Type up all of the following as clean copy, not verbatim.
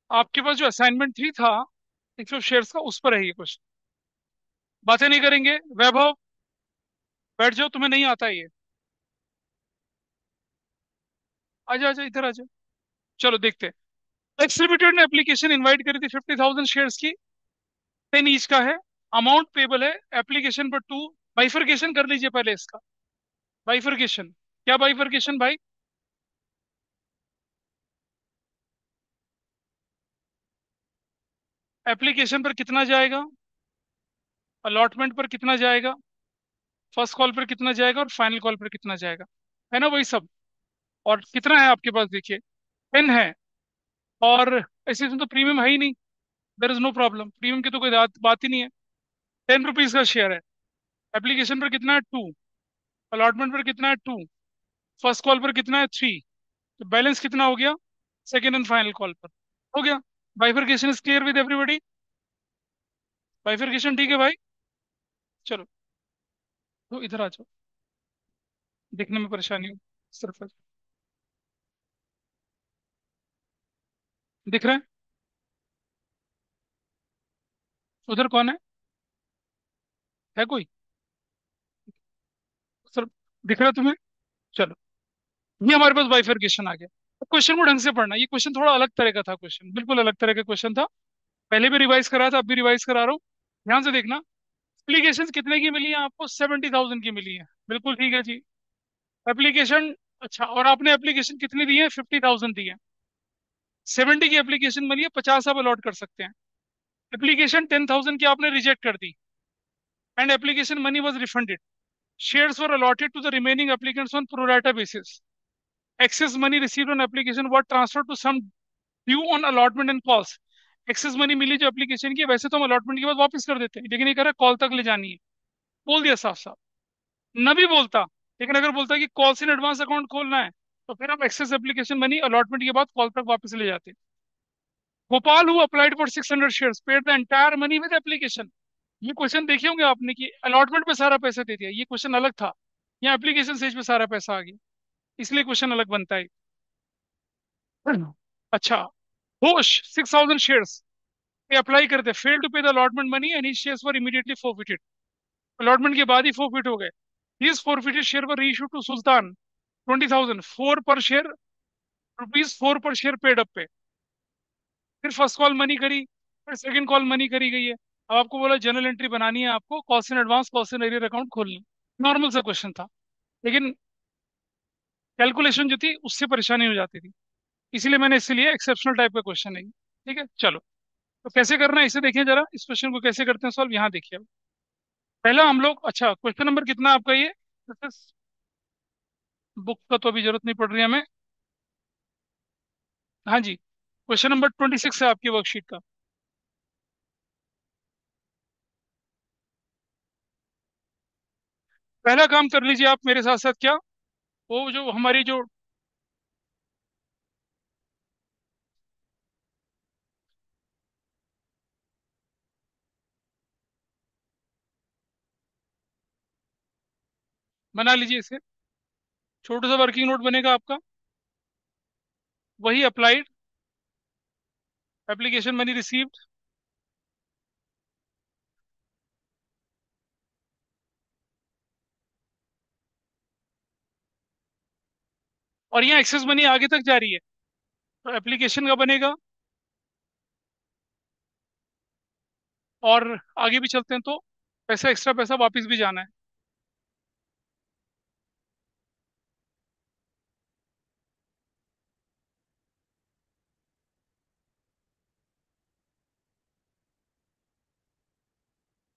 आपके पास जो असाइनमेंट 3 था 100 शेयर्स का, उस पर है ये क्वेश्चन। बातें नहीं करेंगे। वैभव, बैठ जाओ, तुम्हें नहीं आता ये। आजा आजा, इधर आजा। चलो देखते हैं। एक्स लिमिटेड ने एप्लीकेशन इनवाइट करी थी 50,000 शेयर्स की। 10 ईच का है। अमाउंट पेबल है एप्लीकेशन पर टू। बाइफरकेशन कर लीजिए पहले इसका। बाइफरकेशन, क्या बाइफरकेशन भाई? एप्लीकेशन पर कितना जाएगा, अलॉटमेंट पर कितना जाएगा, फर्स्ट कॉल पर कितना जाएगा और फाइनल कॉल पर कितना जाएगा, है ना वही सब। और कितना है आपके पास, देखिए 10 है। और ऐसे इसमें तो प्रीमियम है ही नहीं। There is no problem, premium की तो कोई बात ही नहीं है। 10 रुपीज का शेयर है। एप्लीकेशन पर कितना है, 2। अलॉटमेंट पर कितना है, 2। फर्स्ट कॉल पर कितना है, 3। तो बैलेंस कितना हो गया सेकेंड एंड फाइनल कॉल पर? हो गया। Bifurcation is clear with everybody. Bifurcation ठीक है भाई। चलो, तो इधर आ जाओ। देखने में परेशानी हो, सिर्फ दिख रहा है। उधर कौन है कोई? सर, दिख रहा है तुम्हें? चलो, ये हमारे पास बाइफरकेशन आ गया। क्वेश्चन को ढंग से पढ़ना, ये क्वेश्चन थोड़ा अलग तरह का था, क्वेश्चन बिल्कुल अलग तरह का क्वेश्चन था। पहले भी रिवाइज करा था, अब भी रिवाइज करा रहा हूँ। ध्यान से देखना। एप्लीकेशन कितने की मिली है आपको? 70,000 की मिली है। बिल्कुल ठीक है जी। एप्लीकेशन, अच्छा, और आपने एप्लीकेशन कितनी दी है? 50,000 दी है। 70 की एप्लीकेशन बनी है, 50 आप अलॉट कर सकते हैं। एप्लीकेशन 10,000 की आपने रिजेक्ट कर दी, and application money was refunded. Shares were allotted to the remaining applicants on pro rata basis. Excess money received on application what transfer to sum due on allotment and calls. Excess money मिली जो application की, वैसे तो हम allotment के बाद वापस कर देते हैं, लेकिन ये कह रहा है कॉल तक ले जानी है। बोल दिया साफ साफ। न भी बोलता, लेकिन अगर बोलता कि कॉल्स इन एडवांस अकाउंट खोलना है, तो फिर हम एक्सेस एप्लीकेशन मनी अलॉटमेंट के बाद कॉल तक वापस ले जाते हैं। Gopal who applied for 600 shares paid the entire money with application. ये क्वेश्चन देखे होंगे आपने कि अलॉटमेंट पे सारा पैसा दे दिया, ये क्वेश्चन अलग था। यहाँ एप्लीकेशन स्टेज पे सारा पैसा आ गया, इसलिए क्वेश्चन अलग बनता है। अच्छा, होश 6,000 शेयर्स पे अप्लाई करते, फेल टू पे the allotment money and his shares were immediately forfeited. Allotment के बाद ही फोरफिट हो गए। These forfeited share were reissued to Sultan 20,000, 4 per share, rupees 4 पर शेयर पेड अप पे। फिर फर्स्ट कॉल मनी करी, फिर सेकंड कॉल मनी करी गई है। अब आपको बोला जनरल एंट्री बनानी है, आपको cost in advance cost in arrear account खोलनी। नॉर्मल सा क्वेश्चन था, लेकिन कैलकुलेशन जो थी उससे परेशानी हो जाती थी, इसीलिए मैंने इससे लिए एक्सेप्शनल टाइप का क्वेश्चन है ये। ठीक है, चलो। तो कैसे करना है इसे देखें जरा, इस क्वेश्चन को कैसे करते हैं सॉल्व, यहाँ देखिए अब। पहला हम लोग, अच्छा, क्वेश्चन नंबर कितना आपका ये? बुक का तो अभी जरूरत नहीं पड़ रही है हमें। हाँ जी, क्वेश्चन नंबर 26 है आपकी वर्कशीट का। पहला काम कर लीजिए आप मेरे साथ साथ, क्या वो जो हमारी जो, बना लीजिए इसे। छोटा सा वर्किंग नोट बनेगा आपका। वही अप्लाइड, एप्लीकेशन मनी रिसीव्ड, और यहाँ एक्सेस मनी आगे तक जा रही है, तो एप्लीकेशन का बनेगा। और आगे भी चलते हैं तो पैसा, एक्स्ट्रा पैसा वापस भी जाना है।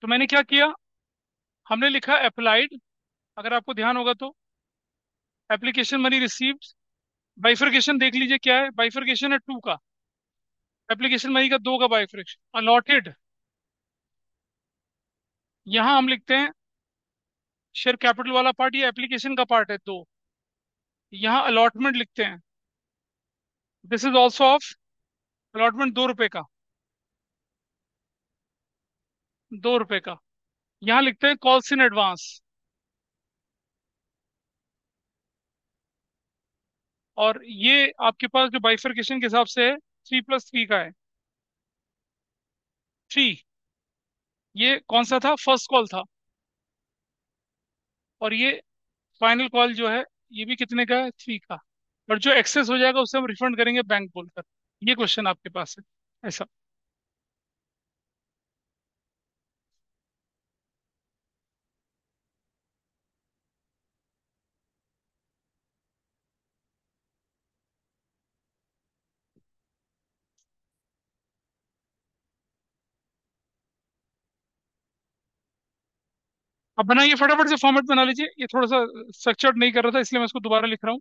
तो मैंने क्या किया, हमने लिखा अप्लाइड, अगर आपको ध्यान होगा तो, एप्लीकेशन मनी रिसीव्ड। बाइफरकेशन देख लीजिए क्या है, बाइफरकेशन है 2 का, एप्लीकेशन मनी का 2 का बाइफरकेशन। अलॉटेड, यहाँ हम लिखते हैं शेयर कैपिटल वाला पार्ट, ये एप्लीकेशन का पार्ट है 2। यहाँ अलॉटमेंट लिखते हैं, this is also of, allotment 2 रुपए का, 2 रुपए का। यहाँ लिखते हैं कॉल्स इन एडवांस, और ये आपके पास जो बाइफरकेशन के हिसाब से है 3+3 का है। थ्री। ये कौन सा था, फर्स्ट कॉल था। और ये फाइनल कॉल जो है, ये भी कितने का है, थ्री का। और जो एक्सेस हो जाएगा उसे हम रिफंड करेंगे बैंक बोलकर। ये क्वेश्चन आपके पास है, ऐसा। अब बनाइए फटाफट से, फॉर्मेट बना लीजिए। ये थोड़ा सा स्ट्रक्चर्ड नहीं कर रहा था, इसलिए मैं इसको दोबारा लिख रहा हूँ।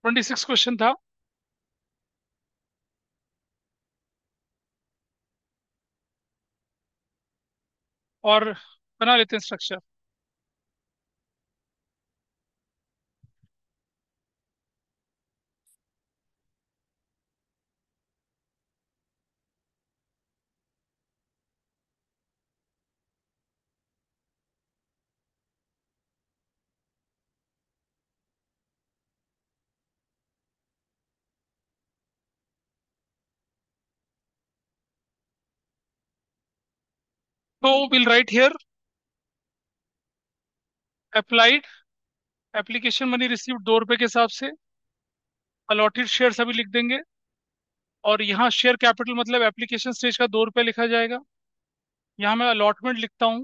26 क्वेश्चन था। और बना लेते हैं स्ट्रक्चर। तो will write here applied, application money receive 2 रुपए के हिसाब से। अलॉटेड शेयर अभी लिख देंगे। और यहाँ शेयर कैपिटल मतलब एप्लीकेशन स्टेज का 2 रुपए लिखा जाएगा। यहाँ मैं अलॉटमेंट लिखता हूँ,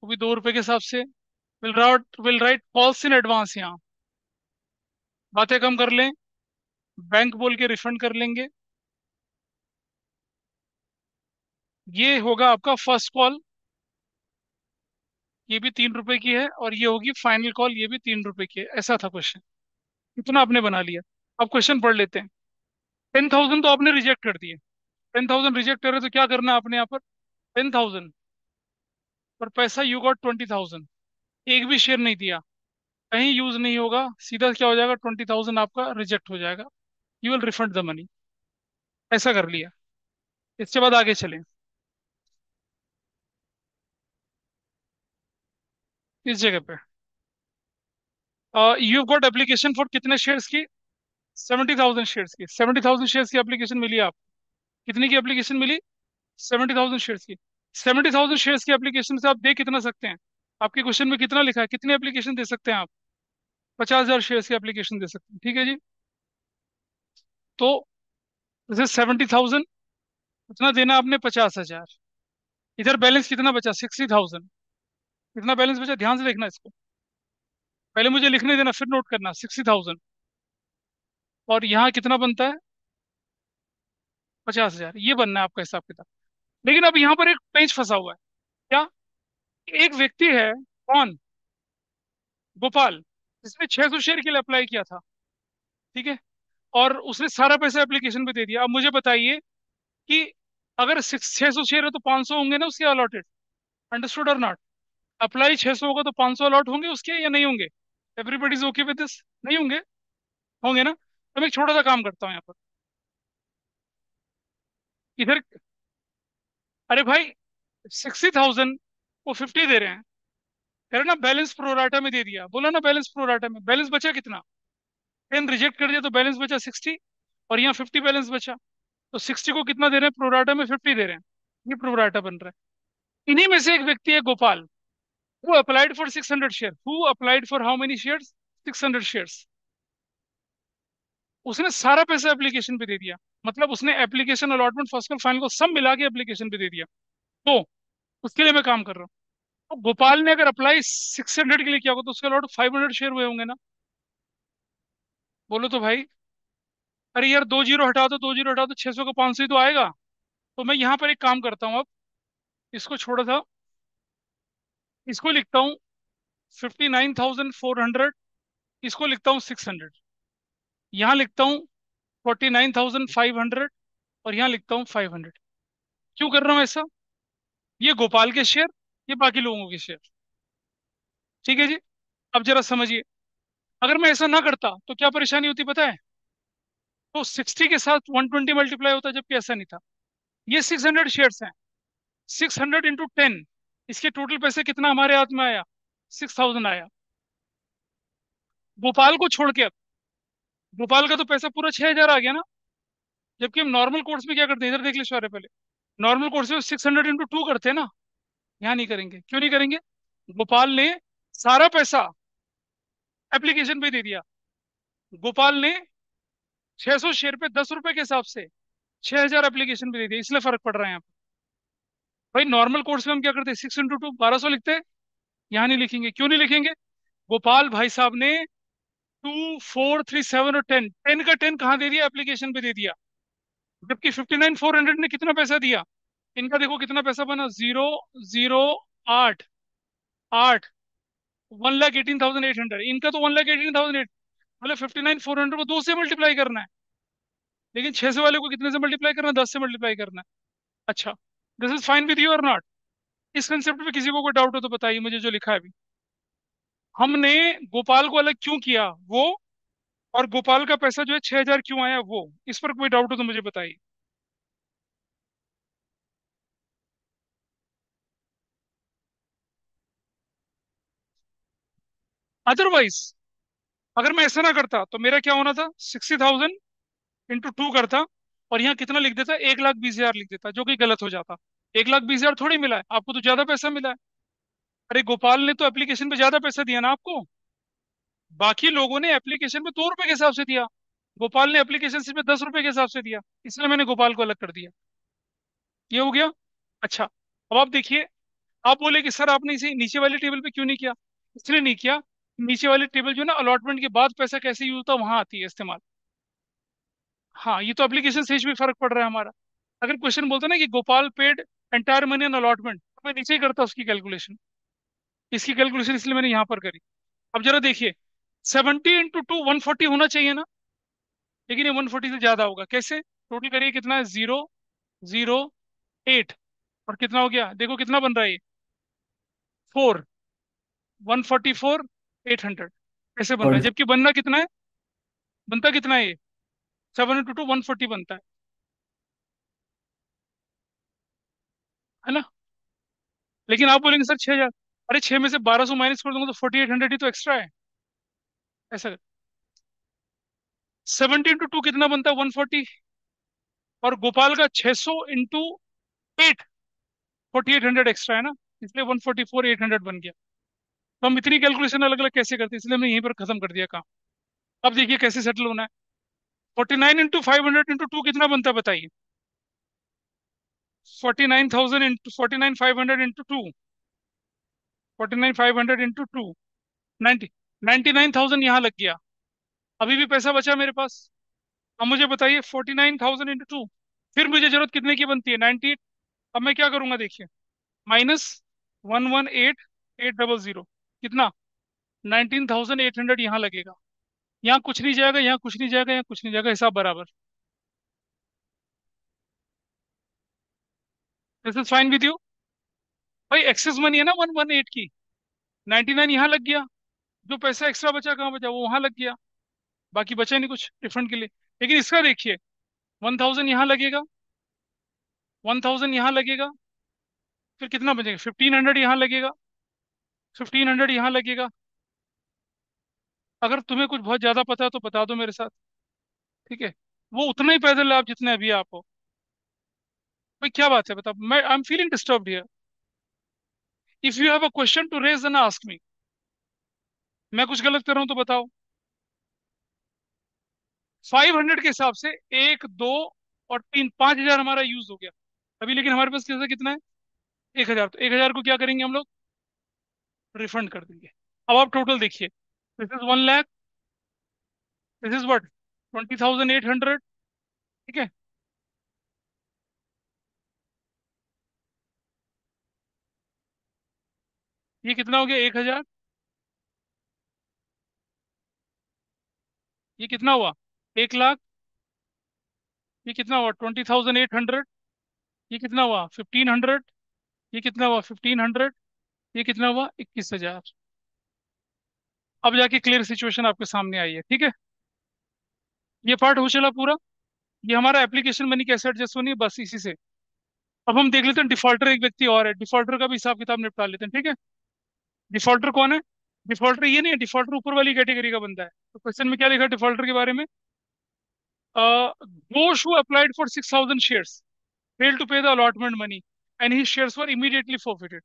वो भी 2 रुपए के हिसाब से। Will write calls in advance, यहाँ बातें कम कर लें, बैंक बोल के रिफंड कर लेंगे। ये होगा आपका फर्स्ट कॉल, ये भी 3 रुपए की है। और ये होगी फाइनल कॉल, ये भी 3 रुपए की है। ऐसा था क्वेश्चन। इतना आपने बना लिया। अब क्वेश्चन पढ़ लेते हैं। 10,000 तो आपने रिजेक्ट कर दिए। 10,000 रिजेक्ट करे तो क्या करना है आपने यहाँ पर, 10,000 पर पैसा यू गॉट 20,000। एक भी शेयर नहीं दिया, कहीं यूज नहीं होगा, सीधा क्या हो जाएगा, 20,000 आपका रिजेक्ट हो जाएगा। You will refund the money. ऐसा कर लिया। इसके बाद आगे चलें, इस जगह पे यू गॉट एप्लीकेशन फॉर कितने शेयर्स की, 70,000 शेयर्स की। 70,000 शेयर्स की एप्लीकेशन मिली आपको। कितने की एप्लीकेशन मिली, 70,000 शेयर्स की। 70,000 शेयर्स की एप्लीकेशन से आप दे कितना सकते हैं, आपके क्वेश्चन में कितना लिखा है, कितनी एप्लीकेशन दे सकते हैं आप, 50,000 शेयर्स की एप्लीकेशन दे सकते हैं, ठीक है जी। तो जैसे 70,000, कितना देना आपने, 50,000। इधर बैलेंस कितना बचा, 60,000। कितना बैलेंस बचा, ध्यान से देखना इसको, पहले मुझे लिखने देना फिर नोट करना, 60,000। और यहाँ कितना बनता है, 50,000। ये बनना है आपका हिसाब किताब। लेकिन अब यहाँ पर एक पेंच फंसा हुआ है। क्या, एक व्यक्ति है, कौन, गोपाल, जिसने 600 शेयर के लिए अप्लाई किया था, ठीक है। और उसने सारा पैसा एप्लीकेशन पे दे दिया। अब मुझे बताइए कि अगर 600 शेयर है तो 500 होंगे ना उसके अलॉटेड। अंडरस्टूड और नॉट। अप्लाई 600 होगा तो 500 अलॉट होंगे उसके या नहीं होंगे। Everybody is okay with this, नहीं होंगे, होंगे ना। तो मैं एक छोटा सा काम करता हूँ यहाँ पर, इधर, अरे भाई 60,000 वो 50 दे रहे हैं, कह रहे ना बैलेंस प्रोराटा में दे दिया, बोला ना बैलेंस प्रोराटा में। बैलेंस बचा कितना, 10 रिजेक्ट कर दिया तो बैलेंस बचा 60। और यहाँ 50 बैलेंस बचा। तो 60 को कितना दे रहे हैं, प्रोराटा में 50 दे रहे हैं। ये प्रोराटा बन रहा है। इन्हीं में से एक व्यक्ति है Gopal, who applied for 600 share. Who applied for how many shares, 600 shares. उसने सारा पैसा एप्लीकेशन पे दे दिया। मतलब उसने application allotment first call final को सब मिला के एप्लीकेशन पे दे दिया। तो उसके लिए मैं काम कर रहा हूँ। तो गोपाल ने अगर अप्लाई 600 के लिए किया होगा तो उसके अलॉट 500 शेयर हुए होंगे ना। बोलो तो भाई। अरे यार, 2 जीरो हटा दो, 2 जीरो हटा दो, 600 का 500 ही तो आएगा। तो मैं यहाँ पर एक काम करता हूँ अब, इसको छोड़ा था, इसको लिखता हूँ 59,400। इसको लिखता हूँ 600। यहाँ लिखता हूँ 49,500। और यहाँ लिखता हूँ 500। क्यों कर रहा हूँ ऐसा, ये गोपाल के शेयर, ये बाकी लोगों के शेयर, ठीक है जी। अब जरा समझिए, अगर मैं ऐसा ना करता तो क्या परेशानी होती पता है? तो 60 के साथ 120 मल्टीप्लाई होता, जबकि ऐसा नहीं था। ये 600 शेयर्स हैं, 600 × 10, इसके टोटल पैसे कितना हमारे हाथ में आया? 6000 आया। भोपाल को छोड़ के अब, भोपाल का तो पैसा पूरा 6000 आ गया ना। जबकि हम नॉर्मल कोर्स में क्या करते हैं, इधर देख ले शौर्य पहले। नॉर्मल कोर्स में 600 × 2 करते हैं ना। यहाँ नहीं करेंगे, क्यों नहीं करेंगे? गोपाल ने सारा पैसा एप्लीकेशन पे दे दिया। गोपाल ने 600 शेयर पे 10 रुपए के हिसाब से 6000 एप्लीकेशन पे दे दिया, इसलिए फर्क पड़ रहा है यहाँ पे। भाई नॉर्मल कोर्स में हम क्या करते हैं, 6 × 2 1200 लिखते हैं। यहाँ नहीं लिखेंगे, क्यों नहीं लिखेंगे? गोपाल भाई साहब ने 2 4 3 7 और 10, 10 का 10 कहाँ दे दिया? एप्लीकेशन पे दे दिया। जबकि 59 400 ने कितना पैसा दिया? इनका देखो कितना पैसा बना, 0 0 8 8, 1,18,800। इनका तो 1,18,800, मतलब 59 400 को 2 से मल्टीप्लाई करना है। लेकिन 600 वाले को कितने से मल्टीप्लाई करना है? 10 से मल्टीप्लाई करना है। अच्छा, this is fine with you और नॉट? इस कंसेप्ट पे किसी को कोई डाउट हो तो बताइए मुझे, जो लिखा है अभी। हमने गोपाल को अलग क्यों किया वो, और गोपाल का पैसा जो है 6000 क्यों आया वो, इस पर कोई डाउट हो तो मुझे बताइए। अदरवाइज, अगर मैं ऐसा ना करता तो मेरा क्या होना था, 60,000 × 2 करता, और यहाँ कितना लिख देता, 1,20,000 लिख देता, जो कि गलत हो जाता। 1,20,000 थोड़ी मिला है आपको, तो ज्यादा पैसा मिला है। अरे गोपाल ने तो एप्लीकेशन पे ज्यादा पैसा दिया ना आपको। बाकी लोगों ने एप्लीकेशन पे 2 रुपए के हिसाब से दिया, गोपाल ने एप्लीकेशन सिर्फ 10 रुपए के हिसाब से दिया, इसलिए मैंने गोपाल को अलग कर दिया। ये हो गया। अच्छा, अब आप देखिए, आप बोले कि सर आपने इसे नीचे वाले टेबल पे क्यों नहीं किया? इसलिए नहीं किया, नीचे वाली टेबल जो है ना, अलॉटमेंट के बाद पैसा कैसे यूज होता है वहां आती है इस्तेमाल। हाँ, ये तो एप्लीकेशन से भी फर्क पड़ रहा है हमारा। अगर क्वेश्चन बोलता ना कि Gopal paid entire money on allotment, तो मैं नीचे ही करता उसकी कैलकुलेशन। इसकी कैलकुलेशन इसलिए मैंने यहाँ पर करी। अब जरा देखिए, 70 × 2 140 होना चाहिए ना, लेकिन ये 140 से ज्यादा होगा। कैसे? टोटल करिए कितना है, 0 0 8, और कितना हो गया देखो, कितना बन रहा है ये, 4, 144 800। कैसे बन रहा और है, जबकि बनना कितना है, बनता कितना है ये, 7 × 2 140 बनता है ना? लेकिन आप बोलेंगे सर 6000, अरे 6 में से 1200 माइनस कर दूंगा तो 4800 ही तो एक्स्ट्रा है। ऐसा 70 × 2 कितना बनता है, 140। और गोपाल का 600 × 8, 4800 एक्स्ट्रा है ना, इसलिए 144 800 बन गया। तो हम इतनी कैलकुलेशन अलग अलग कैसे करते हैं, इसलिए हमने यहीं पर खत्म कर दिया काम। अब देखिए कैसे सेटल होना है। 49 × 500 × 2 कितना बनता है बताइए? 49,500 इंटू 2, 99,000 यहाँ लग गया। अभी भी पैसा बचा मेरे पास। अब मुझे बताइए 49,000 × 2, फिर मुझे जरूरत कितने की बनती है, 98। अब मैं क्या करूंगा देखिए, -118,800, कितना, 19,800 यहाँ लगेगा। यहाँ कुछ नहीं जाएगा, यहाँ कुछ नहीं जाएगा, यहाँ कुछ नहीं जाएगा, हिसाब बराबर। This is fine with you? भाई एक्सेस मनी है ना 118 की, 99 यहाँ लग गया, जो पैसा एक्स्ट्रा बचा कहाँ बचा, वो वहां लग गया। बाकी बचा नहीं कुछ डिफरेंट के लिए। लेकिन इसका देखिए, 1000 यहाँ लगेगा, 1000 यहाँ लगेगा, फिर कितना बचेगा, 1500 यहाँ लगेगा, 1500 यहाँ लगेगा। अगर तुम्हें कुछ बहुत ज्यादा पता है तो बता दो मेरे साथ, ठीक है? वो उतना ही पैदल है आप जितने अभी आप हो। भाई क्या बात है, बताओ, मैं I am feeling disturbed here. If you have a question to raise then ask me. मैं कुछ गलत कर रहा हूँ तो बताओ। 500 के हिसाब से 1 2 और 3, 5000 हमारा यूज हो गया अभी, लेकिन हमारे पास कैसे कितना है, 1000। तो 1000 को क्या करेंगे हम लोग, रिफंड कर देंगे। अब आप टोटल देखिए, this is 1 lakh, this is what, 20,800, ठीक है? ये कितना हो गया, 1000। ये कितना हुआ, 1 लाख। ये कितना हुआ, 20,800। ये कितना हुआ, 1500। ये कितना हुआ, 1500। ये कितना हुआ, 21,000। अब जाके क्लियर सिचुएशन आपके सामने आई है, ठीक है। ये पार्ट हो चला पूरा। ये हमारा एप्लीकेशन मनी कैसे एडजस्ट होनी है, बस इसी से। अब हम देख लेते हैं डिफॉल्टर एक व्यक्ति और है, डिफॉल्टर का भी हिसाब किताब निपटा लेते हैं, ठीक है। डिफॉल्टर कौन है? डिफॉल्टर ये नहीं है, डिफॉल्टर ऊपर वाली कैटेगरी का बंदा है। तो क्वेश्चन में क्या लिखा है डिफॉल्टर के बारे में? Those who applied for 6,000 shares failed to pay the allotment money and his shares were immediately forfeited।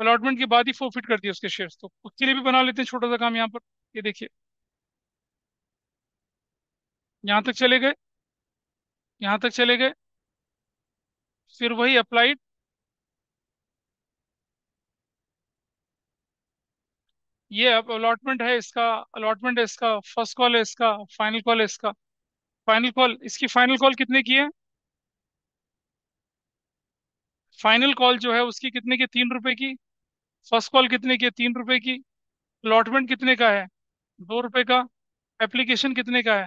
Allotment के बाद ही फोरफिट कर दिए उसके शेयर्स, तो उसके लिए भी बना लेते हैं छोटा सा काम यहाँ पर। ये देखिए, यहाँ तक चले गए, यहाँ तक चले गए, फिर वही अप्लाइड। ये अब अलॉटमेंट है इसका, अलॉटमेंट है इसका, फर्स्ट कॉल है इसका, फाइनल कॉल है इसका। फाइनल कॉल, इसकी फाइनल कॉल कितने की है? फाइनल कॉल जो है उसकी कितने की, 3 रुपए की। फर्स्ट कॉल कितने की है, 3 रुपए की। अलॉटमेंट कितने का है? 2 रुपए का। एप्लीकेशन कितने का है?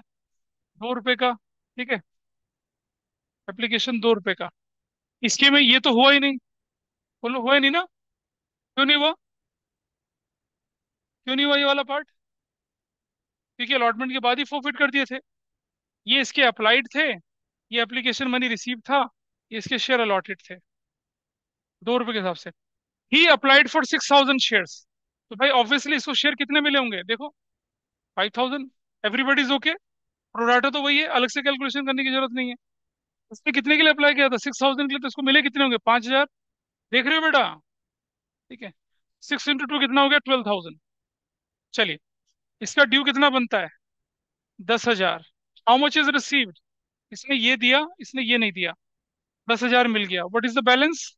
2 रुपए का। ठीक है, एप्लीकेशन 2 रुपए का। इसके में ये तो हुआ ही नहीं। बोलो हुआ ही नहीं ना? क्यों नहीं हुआ? क्यों नहीं हुआ ये वाला पार्ट? क्योंकि अलॉटमेंट के बाद ही फोरफिट कर दिए थे। ये इसके अप्लाइड थे, ये एप्लीकेशन मनी रिसीव था, ये इसके शेयर अलॉटेड थे 2 रुपए के हिसाब से। ही अप्लाइड फॉर 6,000 शेयर्स। तो भाई ऑब्वियसली इसको शेयर कितने मिले होंगे, देखो 5,000। Everybody is okay. प्रोराटा तो वही है, अलग से कैलकुलेशन करने की जरूरत नहीं है। उसने कितने के लिए अप्लाई किया था, 6,000 के लिए, तो इसको मिले कितने होंगे, 5,000। देख रहे हो बेटा? ठीक है, 6 × 2 कितना हो गया, 12,000। चलिए, इसका ड्यू कितना बनता है, 10,000। How much is received? इसने ये दिया, इसने ये नहीं दिया, 10,000 मिल गया। What is the balance?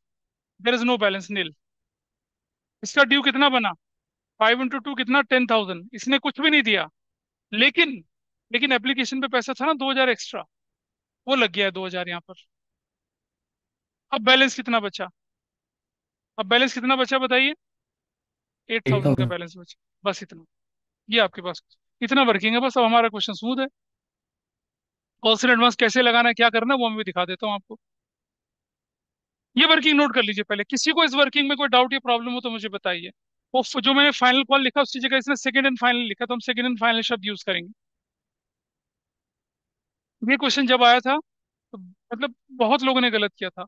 There is no balance, nil. इसका ड्यू कितना बना, 5 × 2 कितना, 10,000। इसने कुछ भी नहीं दिया, लेकिन लेकिन एप्लीकेशन पे पैसा था ना 2,000 एक्स्ट्रा, वो लग गया है 2,000 यहाँ पर। अब बैलेंस कितना बचा? अब बैलेंस कितना बचा बताइए? 8,000 का 8,000। बैलेंस बचा, बस इतना। ये आपके पास इतना वर्किंग है, बस। अब हमारा क्वेश्चन स्मूथ है। कॉल्स इन एडवांस कैसे लगाना है, क्या करना है, वो मैं भी दिखा देता हूँ आपको। ये वर्किंग नोट कर लीजिए पहले। किसी को इस वर्किंग में कोई डाउट या प्रॉब्लम हो तो मुझे बताइए। वो जो मैंने फाइनल कॉल लिखा उसकी जगह इसने सेकंड एंड फाइनल लिखा, तो हम सेकंड एंड फाइनल शब्द यूज करेंगे। ये क्वेश्चन जब आया था तो मतलब बहुत लोगों ने गलत किया था,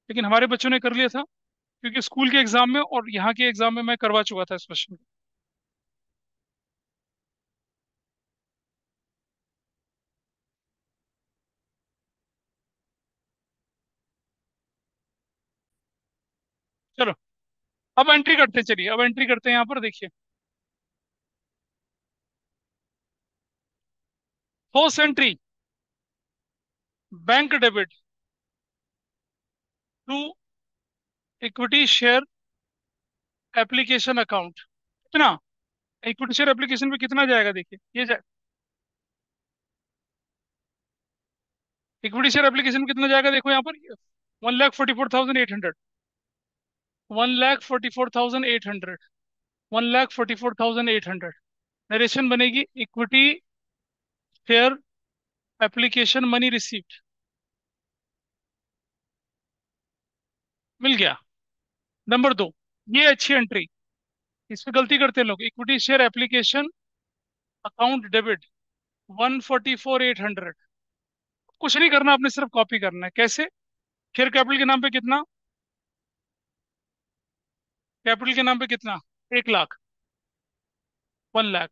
लेकिन हमारे बच्चों ने कर लिया था, क्योंकि स्कूल के एग्जाम में और यहाँ के एग्जाम में मैं करवा चुका था इस क्वेश्चन को। चलो, अब एंट्री करते हैं, चलिए अब एंट्री करते हैं यहाँ पर, देखिए। First entry, bank debit to equity share application account. कितना? इक्विटी शेयर एप्लीकेशन पे कितना जाएगा, देखिए ये इक्विटी शेयर एप्लीकेशन में कितना जाएगा, देखो यहाँ पर, 1,44,800। 1,44,800। 1,44,800। नरेशन बनेगी equity share application money receipt. मिल गया। नंबर 2, ये अच्छी एंट्री। इसमें गलती करते हैं लोग, equity share application account debit 144,800। कुछ नहीं करना, आपने सिर्फ कॉपी करना है। कैसे? शेयर कैपिटल के नाम पे कितना, कैपिटल के नाम पे कितना, 1 lakh, 1 lakh.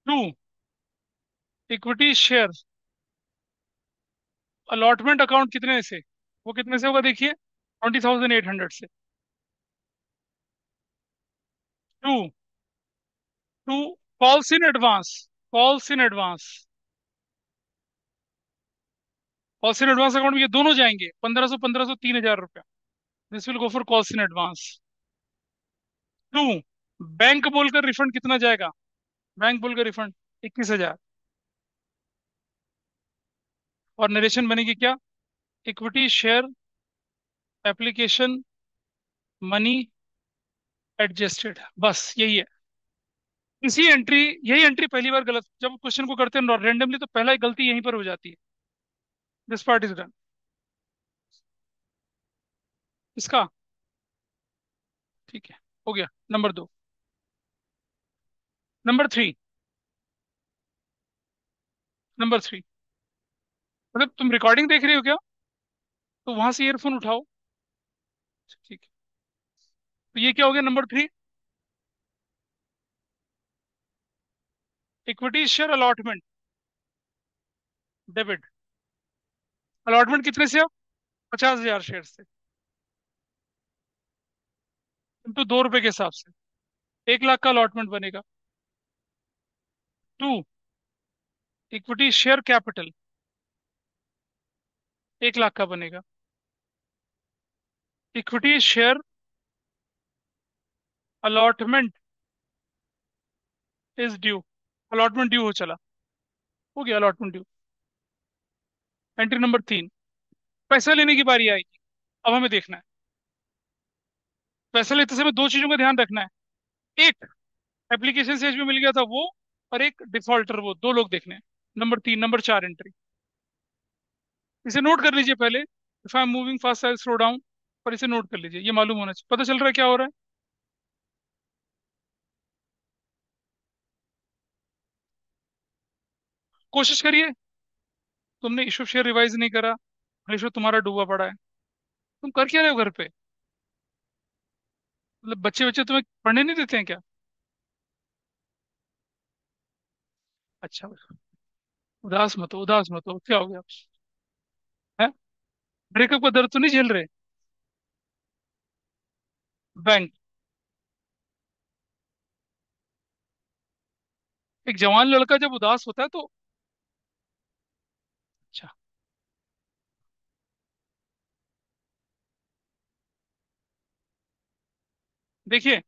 To, equity share allotment account कितने से, वो कितने से होगा देखिए, 20,800 से। To, to calls in advance, calls in advance, calls in advance account में ये दोनों जाएंगे, 1,500 1,500, 3,000 रुपया। This will go for calls in advance. To, bank बोलकर रिफंड कितना जाएगा, बैंक बोलकर रिफंड 21,000। और नरेशन बनेगी क्या, equity share application money adjusted, बस यही है। इसी एंट्री, यही एंट्री पहली बार गलत, जब क्वेश्चन को करते हैं रेंडमली तो पहला ही गलती यहीं पर हो जाती है। This part is done. इसका ठीक है, हो गया नंबर 2। नंबर 3। नंबर 3, मतलब तुम रिकॉर्डिंग देख रही हो क्या? तो वहां से ईयरफोन उठाओ। ठीक है। तो ये क्या हो गया number 3? Equity share allotment, debit. Allotment कितने से? अब 50,000 शेयर से, इंटू 2 रुपए के हिसाब से 1 लाख का अलॉटमेंट बनेगा। 2, इक्विटी शेयर कैपिटल 1 लाख का बनेगा। Equity share allotment is due, allotment due हो चला, हो गया अलॉटमेंट ड्यू। एंट्री नंबर 3, पैसा लेने की बारी आएगी। अब हमें देखना है, पैसा लेते समय दो चीजों का ध्यान रखना है। एक, एप्लीकेशन से जो मिल गया था वो, और एक डिफॉल्टर, वो दो लोग देखने हैं। नंबर 3, नंबर 4 एंट्री, इसे नोट कर लीजिए पहले। If I am moving fast I slow down, पर इसे नोट कर लीजिए, ये मालूम होना चाहिए, पता चल रहा है क्या हो रहा है। कोशिश करिए। तुमने इशू शेयर रिवाइज नहीं करा, इशू तुम्हारा डूबा पड़ा है। तुम कर क्या रहे हो घर पे? मतलब बच्चे बच्चे तुम्हें पढ़ने नहीं देते हैं क्या? अच्छा, उदास मत हो, उदास मत हो, क्या हो गया? है, ब्रेकअप का दर्द तो नहीं झेल रहे? बैंक। एक जवान लड़का जब उदास होता है तो, अच्छा, देखिए,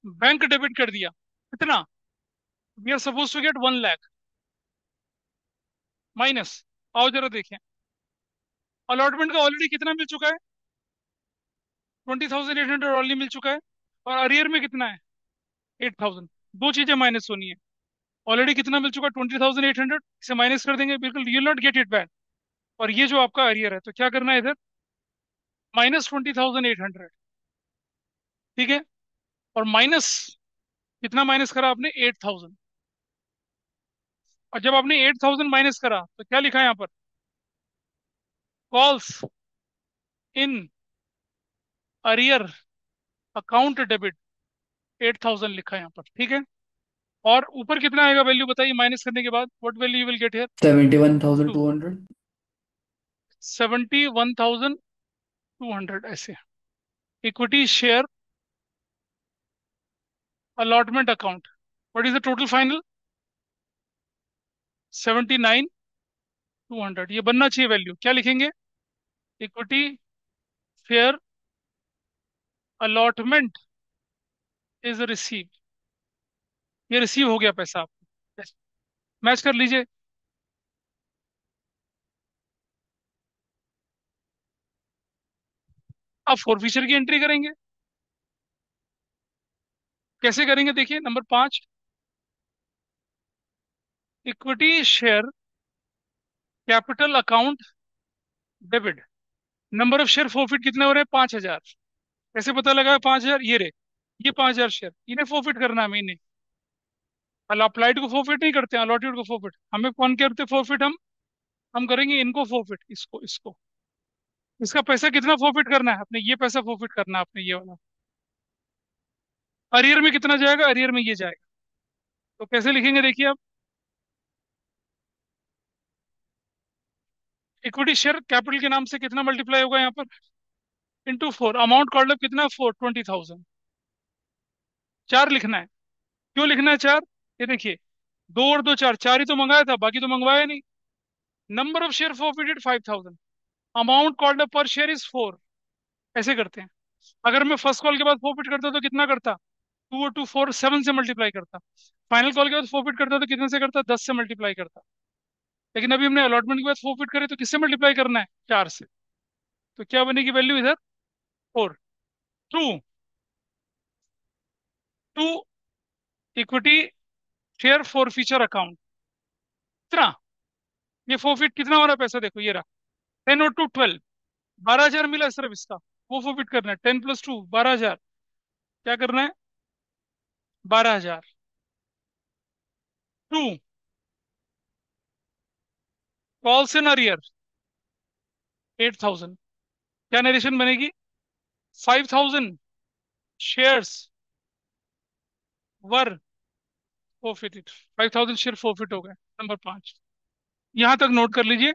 बैंक डेबिट कर दिया, कितना? We are suppose to get 1 lakh, minus. आओ जरा देखें, अलॉटमेंट का ऑलरेडी कितना मिल चुका है? 20,800 ऑलरेडी मिल चुका है। और अरियर में कितना है? 8,000। दो चीजें माइनस होनी है। ऑलरेडी कितना मिल चुका है? 20,800, इसे माइनस कर देंगे, बिल्कुल you not get it back. और ये जो आपका अरियर है, तो क्या करना है इधर? -20,800। ठीक है। और माइनस, कितना माइनस करा आपने? 8,000। और जब आपने 8,000 माइनस करा तो क्या लिखा है यहाँ पर? Calls in arrear account debit 8,000 लिखा है यहाँ पर, ठीक है। और ऊपर कितना आएगा वैल्यू, बताइए माइनस करने के बाद, what value you will get here? 71,200। 71,200 ऐसे। Equity share allotment account, what is the total final? 79,200, ये बनना चाहिए वैल्यू। क्या लिखेंगे? Equity share allotment is receive, ये रिसीव हो गया पैसा आपको। मैच कर लीजिए। अब फोर फीचर की एंट्री करेंगे। कैसे करेंगे? देखिए number 5, equity share capital account debit. Number of share forfeit कितने हो रहे हैं? 5,000। कैसे पता लगा 5,000? ये रे, ये 5,000 शेयर इन्हें फोरफिट करना है हमें, इन्हें। अप्लाइड को फोरफिट नहीं करते हैं, अलॉटेड को फोरफिट। हमें कौन करते फोरफिट? हम करेंगे इनको फोरफिट, इसको इसको। इसका पैसा कितना फोरफिट करना है अपने? ये पैसा फोरफिट करना है अपने, ये वाला। अरियर में कितना जाएगा? अरियर में ये जाएगा। तो कैसे लिखेंगे देखिए आप, इक्विटी शेयर कैपिटल के नाम से कितना मल्टीप्लाई होगा यहाँ पर? ×4, अमाउंट कॉल्ड अप कितना? 20,000। 4 लिखना है। क्यों लिखना है 4? ये देखिए, 2 और 2 4, 4 ही तो मंगाया था, बाकी तो मंगवाया नहीं। Number of share forfeited 5,000, amount called up पर शेयर इज 4। ऐसे करते हैं। अगर मैं फर्स्ट कॉल के बाद फोरफिट करता तो कितना करता? 2 और 2 4, 7 से मल्टीप्लाई करता। फाइनल कॉल के बाद फोरफिट करता तो कितने से करता? 10 से मल्टीप्लाई करता। लेकिन अभी हमने अलॉटमेंट के बाद फोरफिट करे तो किससे मल्टीप्लाई करना है? 4 से। तो क्या बनेगी वैल्यू इधर? 4। To, to equity share forfeiture account, कितना? ये फोरफिट कितना हो रहा है पैसा? देखो ये रहा, 10 और 2 12, 12,000 मिला सिर्फ इसका। वो फोरफिट करना है। 10 + 2 12,000। क्या करना है? 12,000। To calls in arrear 8,000। क्या नरेशन बनेगी? 5,000 shares were forfeited. 5,000 share forfeit हो गए। नंबर 5। यहां तक नोट कर लीजिए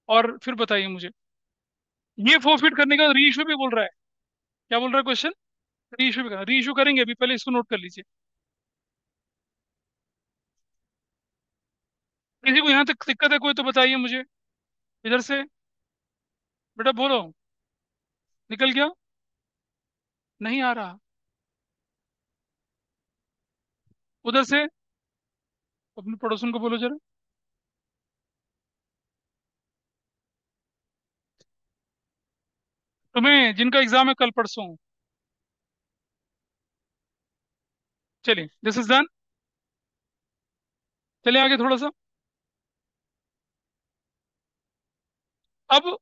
और फिर बताइए मुझे। ये फोरफिट करने का री इशू भी बोल रहा है। क्या बोल रहा है क्वेश्चन? री इशू भी करना, री इशू करेंगे अभी, पहले इसको नोट कर लीजिए। किसी को यहाँ तक दिक्कत है कोई तो बताइए मुझे। इधर से बेटा बोलो। निकल गया? नहीं आ रहा? उधर से अपने पड़ोसन को बोलो जरा। तुम्हें जिनका एग्जाम है कल परसों। चलिए, दिस इज डन। चलिए आगे थोड़ा सा। अब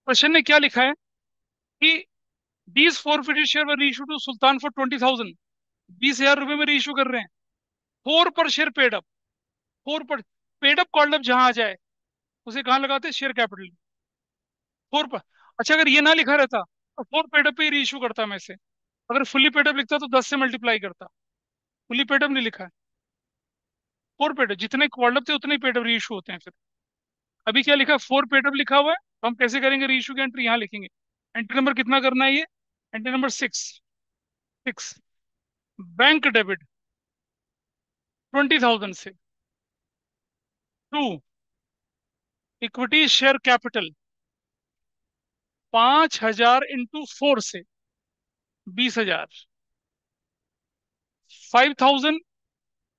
क्वेश्चन ने क्या लिखा है कि these forfeited share were reissue to Sultan for 20,000। 20,000 रुपए में रीइशू कर रहे हैं। 4 पर शेयर पेड अप। 4 पर पेड अप कॉल्ड अप जहां आ जाए उसे कहाँ लगाते हैं? Share capital. 4 पर। अच्छा, अगर ये ना लिखा रहता तो 4 पेड अप पे ही रीइशू करता मैं इसे। अगर फुल्ली पेड अप लिखता तो 10 से मल्टीप्लाई करता। फुल्ली पेड अप नहीं लिखा है। 4 पेड अप, जितने कॉल्ड अप थे उतने ही पेड अप रीइशू होते हैं फिर। अभी क्या लिखा है? 4 पेड अप लिखा हुआ है, तो हम कैसे करेंगे रीइशू की एंट्री? यहाँ लिखेंगे। एंट्री नंबर कितना करना है ये? Entry number 6। 6। बैंक डेबिट 20,000 से। To equity share capital 5,000 into 4 से 20,000। 5,000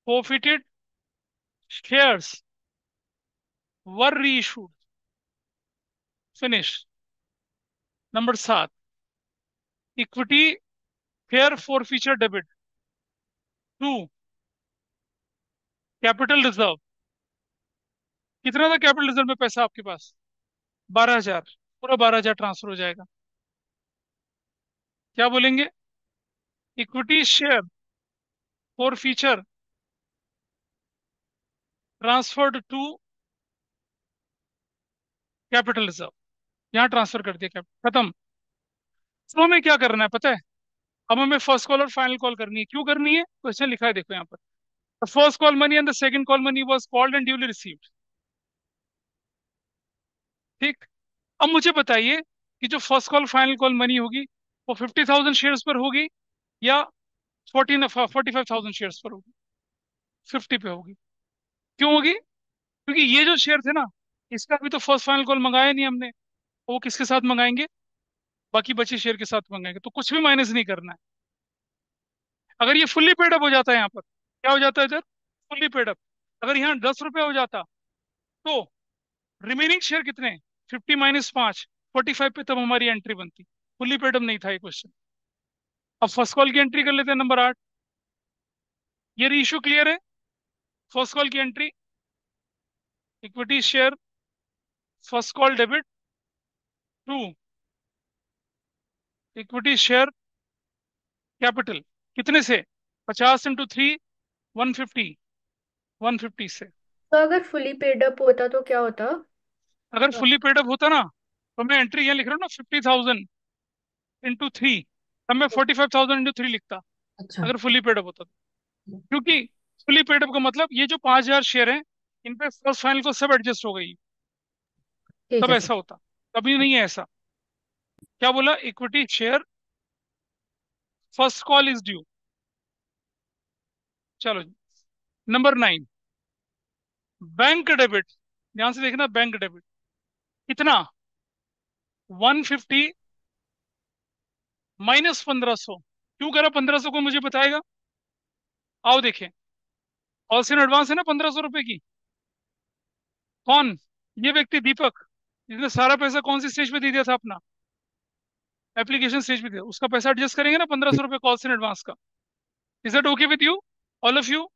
forfeited shares were reissued। Finish. Number 7। Equity share forfeiture debit. To capital reserve. कितना था कैपिटल रिजर्व में पैसा आपके पास? 12,000। पूरा 12,000 ट्रांसफर हो जाएगा। क्या बोलेंगे? Equity share forfeiture transferred to capital reserve. यहाँ ट्रांसफर कर दिया, कैपिटल खत्म। तो हमें क्या करना है पता है? अब हमें फर्स्ट कॉल और फाइनल कॉल करनी है। क्यों करनी है? क्वेश्चन लिखा है देखो यहाँ पर। The first call money and the second call money was called and duly received. ठीक। अब मुझे बताइए कि जो first call final call money होगी वो 50,000 शेयर्स पर होगी या 45,000 शेयर्स पर होगी? 50 पे होगी। क्यों होगी? क्योंकि ये जो शेयर थे ना, इसका भी तो फर्स्ट फाइनल कॉल मंगाया नहीं हमने। वो किसके साथ मंगाएंगे? बाकी बचे शेयर के साथ मंगाएंगे, तो कुछ भी माइनस नहीं करना है। अगर ये फुल्ली पेड अप हो जाता है यहाँ पर, क्या हो जाता है इधर? Fully paid up. अगर यहाँ 10 रुपये हो जाता तो रिमेनिंग शेयर कितने? 50 - 5 45 पे तब हमारी एंट्री बनती। फुल्ली पेड अप नहीं था ये क्वेश्चन। अब फर्स्ट कॉल की एंट्री कर लेते हैं, नंबर 8। ये इशू क्लियर है? फर्स्ट कॉल की entry, equity share first call debit to equity share capital. कितने से? 50 × 3 150। 150 से। तो अगर फुली पेड अप होता तो क्या होता? अगर फुल्ली पेड अप होता ना, तो मैं एंट्री यहाँ लिख रहा हूँ ना, 50,000 × 3, तब मैं 45,000 × 3 लिखता। अच्छा। अगर फुल्ली पेड अप होता तो। क्योंकि फुल्ली पेड अप का मतलब ये जो 5,000 शेयर हैं, इन पे फर्स्ट फाइनल को सब एडजस्ट हो गई, ठीक तब है सर। ऐसा होता। कभी नहीं है ऐसा। क्या बोला? Equity share first call is due. चलो जी। नंबर 9। Bank debit. ध्यान से देखना, बैंक डेबिट कितना? 150 -1,500। क्यों करा 1,500 को? मुझे बताएगा। आओ देखें। कॉल्स इन एडवांस है ना 1,500 रुपए की। कौन? ये व्यक्ति दीपक, जिसने सारा पैसा कौन सी स्टेज पे दे दिया था अपना? एप्लीकेशन स्टेज पे दिया। उसका पैसा एडजस्ट करेंगे ना 1,500 रुपए कॉल्स इन एडवांस का। Is that okay with you, all of you?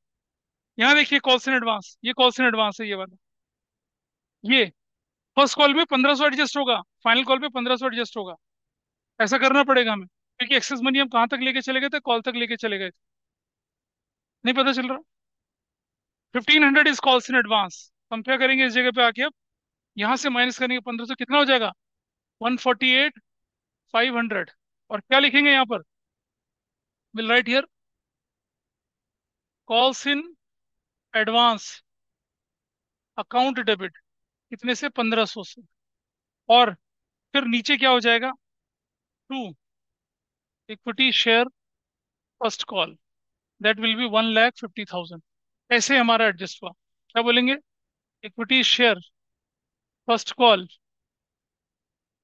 यहाँ देखिए कॉल्स इन एडवांस, ये कॉल्स इन एडवांस है ये वाला। ये फर्स्ट कॉल में 1500 एडजस्ट होगा, फाइनल कॉल पे 1500 एडजस्ट होगा। ऐसा करना पड़ेगा हमें, क्योंकि एक्सेस मनी हम कहाँ तक लेके चले गए थे, कॉल तक लेके चले गए थे। नहीं पता चल रहा। 1500 इज कॉल्स इन एडवांस। हम क्या करेंगे इस जगह पे आके अब, यहाँ से माइनस करेंगे 1500, कितना हो जाएगा? 148,500। और क्या लिखेंगे यहाँ पर? Will write here calls in advance account debit, कितने से? 1500 से। और फिर नीचे क्या हो जाएगा? To equity share first call, that will be 1,50,000। ऐसे हमारा एडजस्ट हुआ। क्या बोलेंगे? Equity share first call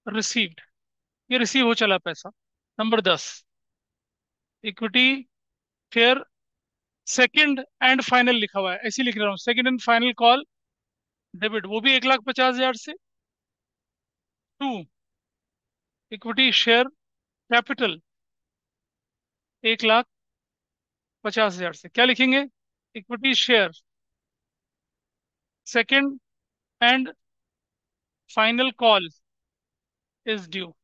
received. ये रिसीव हो चला पैसा। Number 10, equity share second and final लिखा हुआ है, ऐसे ही लिख रहा हूँ, second and final call debit, वो भी 1,50,000 से। टू इक्विटी शेयर कैपिटल 1,50,000 से। क्या लिखेंगे? Equity share second and final call is due.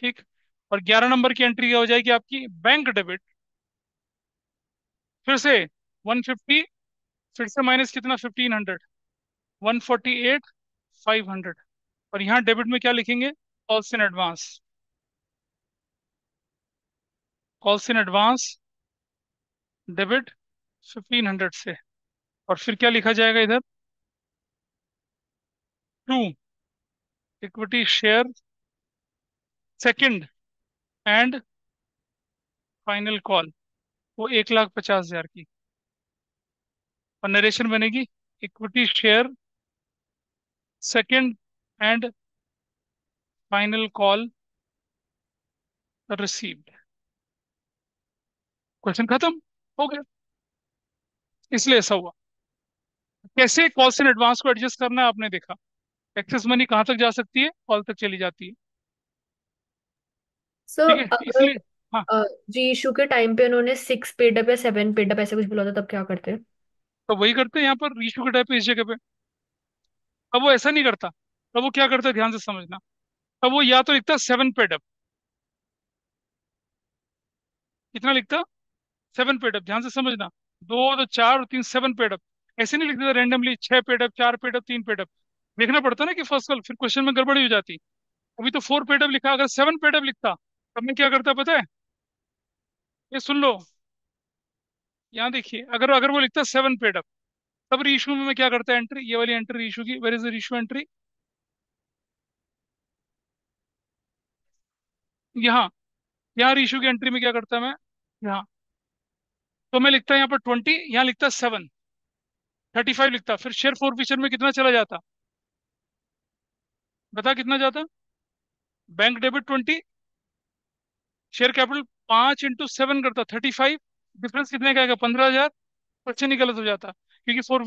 ठीक। और 11 नंबर की एंट्री क्या हो जाएगी आपकी? बैंक डेबिट, फिर से 150, फिर से माइनस कितना? 1500, 148,500। और यहाँ डेबिट में क्या लिखेंगे? Calls in advance, calls in advance debit 1500 से। और फिर क्या लिखा जाएगा इधर? To equity share second and final call, वो 1,50,000 की। और नरेशन बनेगी equity share second and final call received. Question खत्म हो गया। इसलिए ऐसा हुआ। कैसे कॉल्स इन एडवांस को एडजस्ट करना है आपने देखा। एक्सेस मनी कहाँ तक जा सकती है? कॉल तक चली जाती है। सो ठीक है, अगर इसलिए। हाँ, जी इशू के टाइम पे उन्होंने 6 पेड अप या 7 पेड अप ऐसा कुछ बोला था, तब क्या करते? तो वही करते हैं यहाँ पर रीशू के टाइप पे, इस जगह पे। अब वो ऐसा नहीं करता। तब वो क्या करता है, ध्यान से समझना। तब वो या तो लिखता 7 पेड अप। कितना लिखता? 7 पेड अप, ध्यान से समझना। दो तो चार और तीन, 7 पेड अप। ऐसे नहीं लिख देता randomly 6 paid up, 4 paid up, 3 paid up. देखना पड़ता ना कि फर्स्ट कॉल, फिर क्वेश्चन में गड़बड़ी हो जाती। अभी तो 4 पेड अप लिखा, अगर 7 पेड अप लिखता तब मैं क्या करता पता है? ये सुन लो, यहाँ देखिए, अगर अगर वो लिखता 7 पेड अप, तब रीइशू में मैं क्या करता? एंट्री, ये वाली एंट्री रीइशू की, where is the reissue entry? यहाँ। यहाँ रीइशू की एंट्री में क्या करता मैं? यहाँ। तो मैं लिखता यहाँ पर 20, यहाँ लिखता 7, 35 लिखता। फिर शेयर फोर फीचर में कितना चला जाता? बता कितना जाता? Bank debit 20, share capital 5 into 7 करता 35। डिफरेंस कितने का आएगा? 15,000। क्वेश्चन ही गलत हो जाता, क्योंकि फोर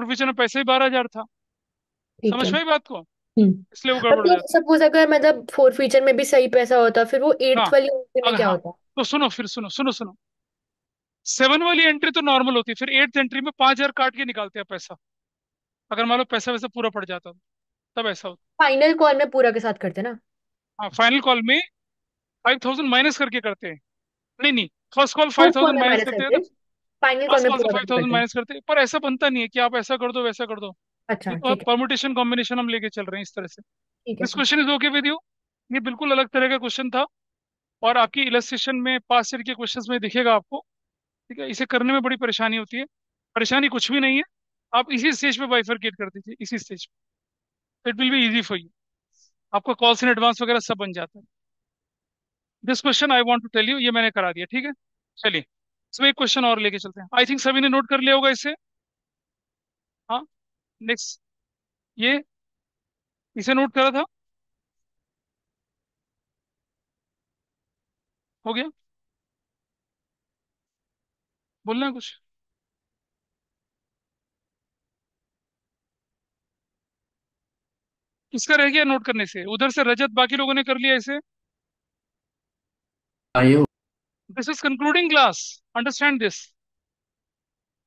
फीचर में पैसे ही 12,000 था। ठीक है। समझ पाई बात को? हम्म। इसलिए वो गड़बड़ हो मतलब जाता। सपोज अगर मतलब फोर फीचर में भी सही पैसा होता, फिर वो हाँ, एट्थ वाली entry में अगर क्या हाँ, होता? तो सुनो, फिर सुनो सुनो सुनो। 7 वाली एंट्री तो नॉर्मल होती है, फिर 8th एंट्री में 5,000 काट के निकालते हैं पैसा। अगर मान लो पैसा वैसा पूरा पड़ जाता तो, तब ऐसा होता। फाइनल कॉल में पूरा के साथ करते ना? हाँ, फाइनल कॉल में 5,000 माइनस करके करते हैं। नहीं नहीं, first call five first call thousand में माइनस माइनस करते हैं करते, तो। फाइनल कॉल फर्स्ट में कॉल से पूरा फाइव करके थाउजेंड करते हैं। माइनस करते हैं, पर ऐसा बनता नहीं है कि आप ऐसा कर दो वैसा कर दो। ये अच्छा तो ठीक है। परमुटेशन कॉम्बिनेशन हम लेके चल रहे हैं इस तरह से। ठीक है दिस ठीक। Question is okay with you? ये बिल्कुल अलग तरह का क्वेश्चन था। और आपकी इलस्ट्रेशन में पास ईयर के क्वेश्चंस में दिखेगा आपको। ठीक है, इसे करने में बड़ी परेशानी होती है। परेशानी कुछ भी नहीं है। आप इसी स्टेज पे बाइफरकेट कर दीजिए, इसी स्टेज पे, it will be easy for you. आपका कॉल्स इन एडवांस वगैरह सब बन जाता है। This question I want to tell you, ये मैंने करा दिया। ठीक है, चलिए इसमें एक क्वेश्चन और लेके चलते हैं। आई थिंक सभी ने नोट कर लिया होगा इसे। हाँ, नेक्स्ट, ये, इसे नोट करा था? हो गया? बोलना है कुछ? किसका रह गया नोट करने से? उधर से रजत, बाकी लोगों ने कर लिया इसे। आयो। This is concluding class, understand this.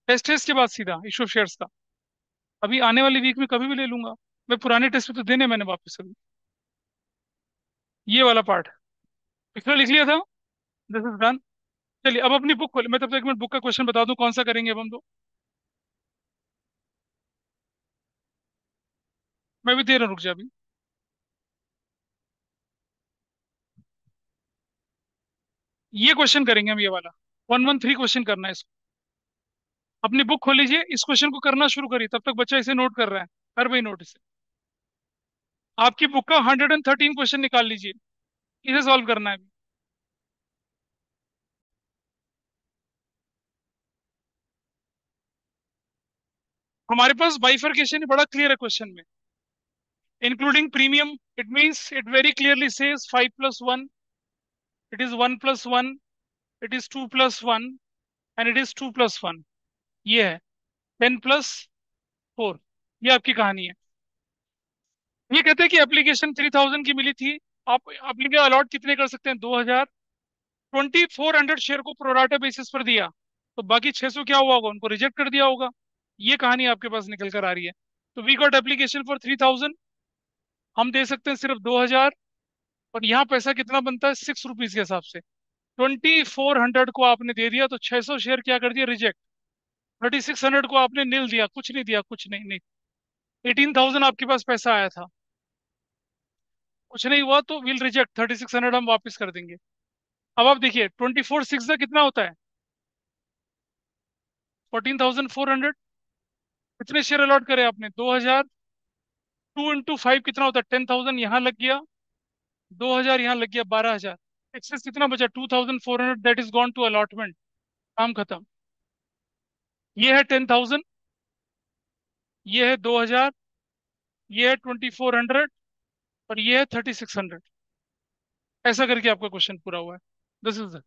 Test test के बाद सीधा इशू ऑफ शेयर्स का। अभी आने वाली वीक में कभी भी ले लूंगा। मैं पुराने टेस्ट तो देने मैंने वापस अभी। ये वाला पार्ट पिछला लिख लिया था। This is done. चलिए अब अपनी बुक खोले, मैं तब तक एक मिनट बुक का क्वेश्चन बता दूं कौन सा करेंगे अब हम दो। मैं भी दे रहा हूँ, रुक जा अभी। ये क्वेश्चन करेंगे हम, ये वाला 113 क्वेश्चन करना है इसको। अपनी बुक खोल लीजिए, इस क्वेश्चन को करना शुरू करिए, तब तक बच्चा इसे नोट कर रहा है। हर भाई नोट इसे। आपकी बुक का 113 क्वेश्चन निकाल लीजिए, इसे सॉल्व करना है अभी। हमारे पास बाइफरकेशन बड़ा क्लियर है क्वेश्चन में। Including premium, it means it very clearly says 5 + 1, it is 1 + 1, it is 2 + 1, and it is 2 + 1। ये है 10 + 4। ये आपकी कहानी है। ये कहते हैं कि एप्लीकेशन 3000 की मिली थी। आप एप्लीकेशन अलॉट कितने कर सकते हैं? 2000। 2400 शेयर को प्रोराटा बेसिस पर दिया, तो बाकी 600 क्या हुआ होगा? उनको रिजेक्ट कर दिया होगा। ये कहानी आपके पास निकल कर आ रही है। तो वी गॉट एप्लीकेशन फॉर 3000, हम दे सकते हैं सिर्फ 2000। और यहाँ पैसा कितना बनता है? ₹6 के हिसाब से। 2400 को आपने दे दिया, तो 600 शेयर क्या कर दिया? रिजेक्ट। 3600 को आपने नील दिया, कुछ नहीं दिया, कुछ नहीं, नहीं। 18,000 आपके पास पैसा आया था, कुछ नहीं हुआ, तो विल रिजेक्ट। 3600 हम वापस कर देंगे। अब आप देखिए 24 6 कितना होता है? 14,400। कितने शेयर अलॉट करे आपने? 2000। 2 × 5 कितना होता है? 10,000 यहाँ लग गया, 2000 यहाँ लग गया, 12,000। एक्सेस कितना बचा? 2,400, that is gone to allotment. काम खत्म। ये है 10,000, ये है 2000, ये है 2400, और ये है 3600। ऐसा करके आपका क्वेश्चन पूरा हुआ है। दिस इज,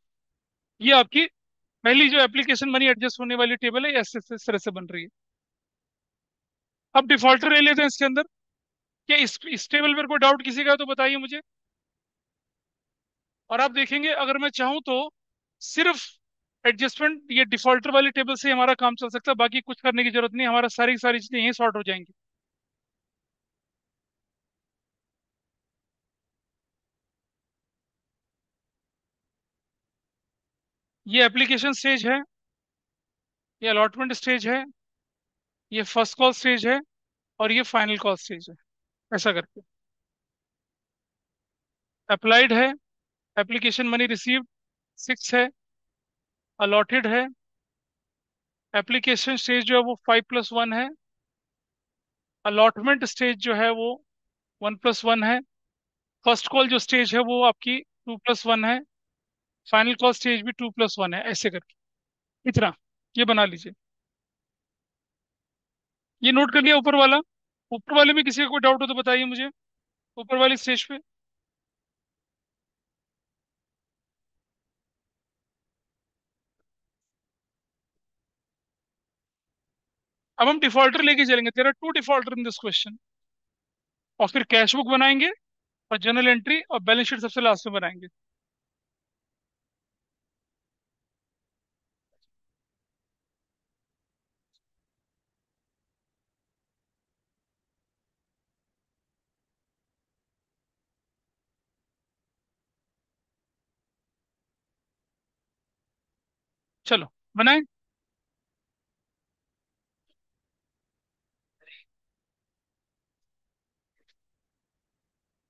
ये आपकी पहली जो एप्लीकेशन मनी एडजस्ट होने वाली टेबल है, ये ऐसे इस तरह से बन रही है। अब डिफॉल्टर ले लेते हैं इसके अंदर। क्या इस टेबल पर कोई डाउट किसी का है तो बताइए मुझे। और आप देखेंगे अगर मैं चाहूं तो सिर्फ एडजस्टमेंट ये डिफॉल्टर वाली टेबल से ही हमारा काम चल सकता है, बाकी कुछ करने की जरूरत नहीं, हमारा सारी सारी चीजें यहीं सॉर्ट हो जाएंगी। ये एप्लीकेशन स्टेज है, ये अलॉटमेंट स्टेज है, ये फर्स्ट कॉल स्टेज है, और ये फाइनल कॉल स्टेज है। ऐसा करके अप्लाइड है, एप्लीकेशन मनी रिसीव्ड 6 है, अलॉटेड है, एप्लीकेशन स्टेज जो है वो 5 + 1 है, अलॉटमेंट स्टेज जो है वो 1 + 1 है, फर्स्ट कॉल जो स्टेज है वो आपकी 2 + 1 है, फाइनल कॉल स्टेज भी 2 + 1 है। ऐसे करके इतना ये बना लीजिए। ये नोट कर लिया ऊपर वाला। ऊपर वाले में किसी का कोई डाउट हो तो बताइए मुझे, ऊपर वाली स्टेज पे। अब हम डिफॉल्टर लेके चलेंगे, तेरा 2 डिफॉल्टर इन दिस क्वेश्चन। और फिर कैश बुक बनाएंगे, और जर्नल एंट्री और बैलेंस शीट सबसे लास्ट में बनाएंगे। चलो बनाएं।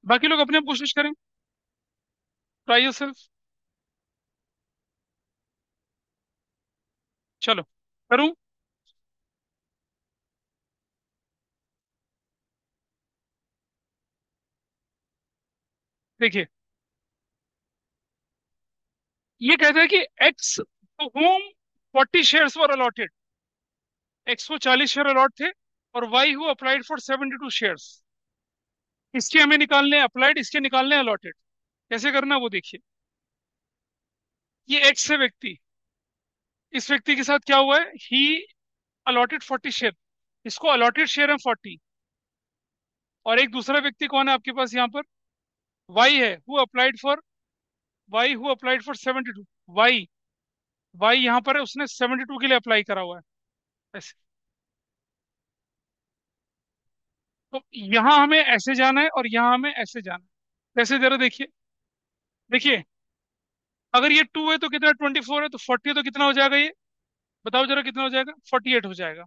बाकी लोग अपने आप कोशिश करें। Try yourself. चलो करूं। देखिए ये कहते हैं कि X to whom 40 shares were allotted. X को 40 शेयर अलॉट थे, और Y who applied for 72 shares. इसके हमें निकालने अप्लाइड, इसके निकालने अलॉटेड। कैसे करना है वो देखिए। ये एक्स है व्यक्ति, इस व्यक्ति के साथ क्या हुआ है? ही अलॉटेड 40 शेयर, इसको अलॉटेड शेयर है 40। और एक दूसरा व्यक्ति कौन है आपके पास यहाँ पर? वाई है, who applied for, Y who applied for 72। Y, Y यहाँ पर है, उसने 72 के लिए अप्लाई करा हुआ है। ऐसे तो यहाँ हमें ऐसे जाना है और यहाँ हमें ऐसे जाना है। कैसे जरा देखिए। देखिए, अगर ये 2 है तो कितना, 24 है तो 40 है तो कितना हो जाएगा ये? बताओ जरा कितना हो जाएगा? 48 हो जाएगा।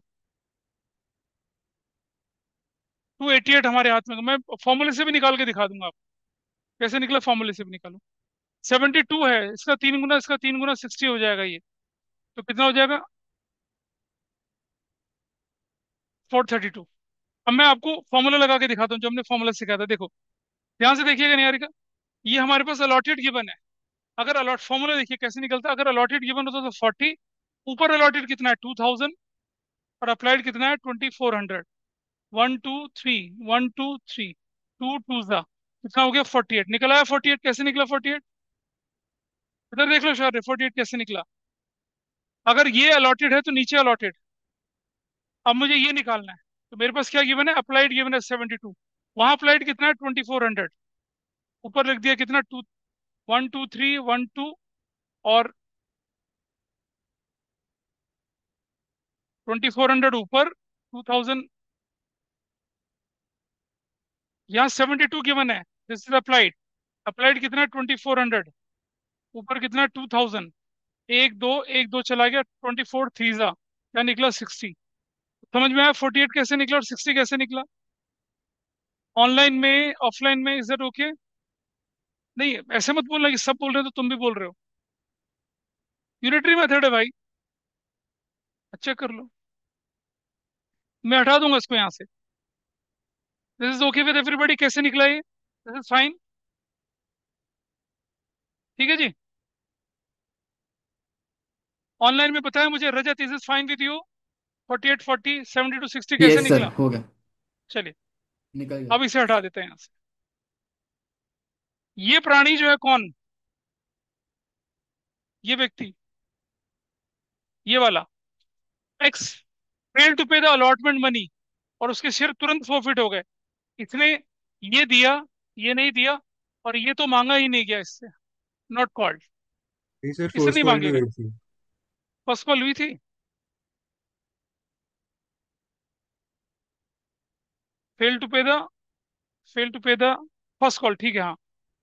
288 हमारे हाथ में, मैं फॉर्मूले से भी निकाल के दिखा दूंगा आपको। कैसे निकला, फॉर्मूले से भी निकालू। 72 है, इसका 3 गुना, इसका 3 गुना 60 हो जाएगा ये। तो कितना हो जाएगा? 432। अब मैं आपको फॉर्मूला लगा के दिखाता हूँ, जो हमने फॉर्मूला सिखाया था, देखो। ध्यान से देखिएगा निहारिका। ये हमारे पास अलॉटेड गिवन है। अगर अलॉट, फॉर्मूला देखिए कैसे निकलता है। अगर अलॉटेड गिवन होता तो 40, ऊपर अलॉटेड कितना है 2000, और अप्लाइड कितना है 2400। 1 2 3, 1 2 3, 2 2 जा, कितना हो गया 48, निकल आया 48। कैसे निकला 48? इधर देख लो सर, 48 कैसे निकला। अगर ये अलॉटेड है तो नीचे अलॉटेड। अब मुझे ये निकालना है। तो मेरे पास क्या गिवन है, अप्लाइड गिवन है 72। वहां अप्लाइड कितना है 2400। ऊपर लिख दिया कितना, 2, 1 2 3, 1 2, और 2400 ऊपर, 2000। यहाँ 72 गिवन है, दिस इज अप्लाइड। अप्लाइड कितना है 2400, ऊपर कितना है 2000। एक दो चला गया, 24 थ्री जा, क्या निकला 60। समझ में आया 48 कैसे निकला और 60 कैसे निकला? ऑनलाइन में, ऑफलाइन में, इज दैट ओके? नहीं, ऐसे मत बोलना कि सब बोल रहे हो तो तुम भी बोल रहे हो। यूनिटरी मेथड है भाई, चेक कर लो। मैं हटा दूंगा इसको यहाँ से। This is okay with everybody, कैसे निकला ये? This is fine. ठीक है जी। ऑनलाइन में बताया मुझे Rajat, is is fine with you? 48 40 72 60 कैसे यस सर, निकला? हो गया। चलिए, निकल गया। अब इसे हटा देते हैं यहाँ से। ये प्राणी जो है कौन, ये व्यक्ति, ये वाला एक्स, फेल टू पे द अलॉटमेंट मनी, और उसके शेयर तुरंत फॉरफिट हो गए। इसने ये दिया, ये नहीं दिया, और ये तो मांगा ही नहीं गया इससे, नॉट कॉल्ड। नहीं सर, इसे फर्स्ट नहीं कॉल भी मांगेगा। हुई थी। फर्स्ट कॉल हुई थी, फेल टू पे द, फेल टू पे द फर्स्ट कॉल, ठीक है हाँ।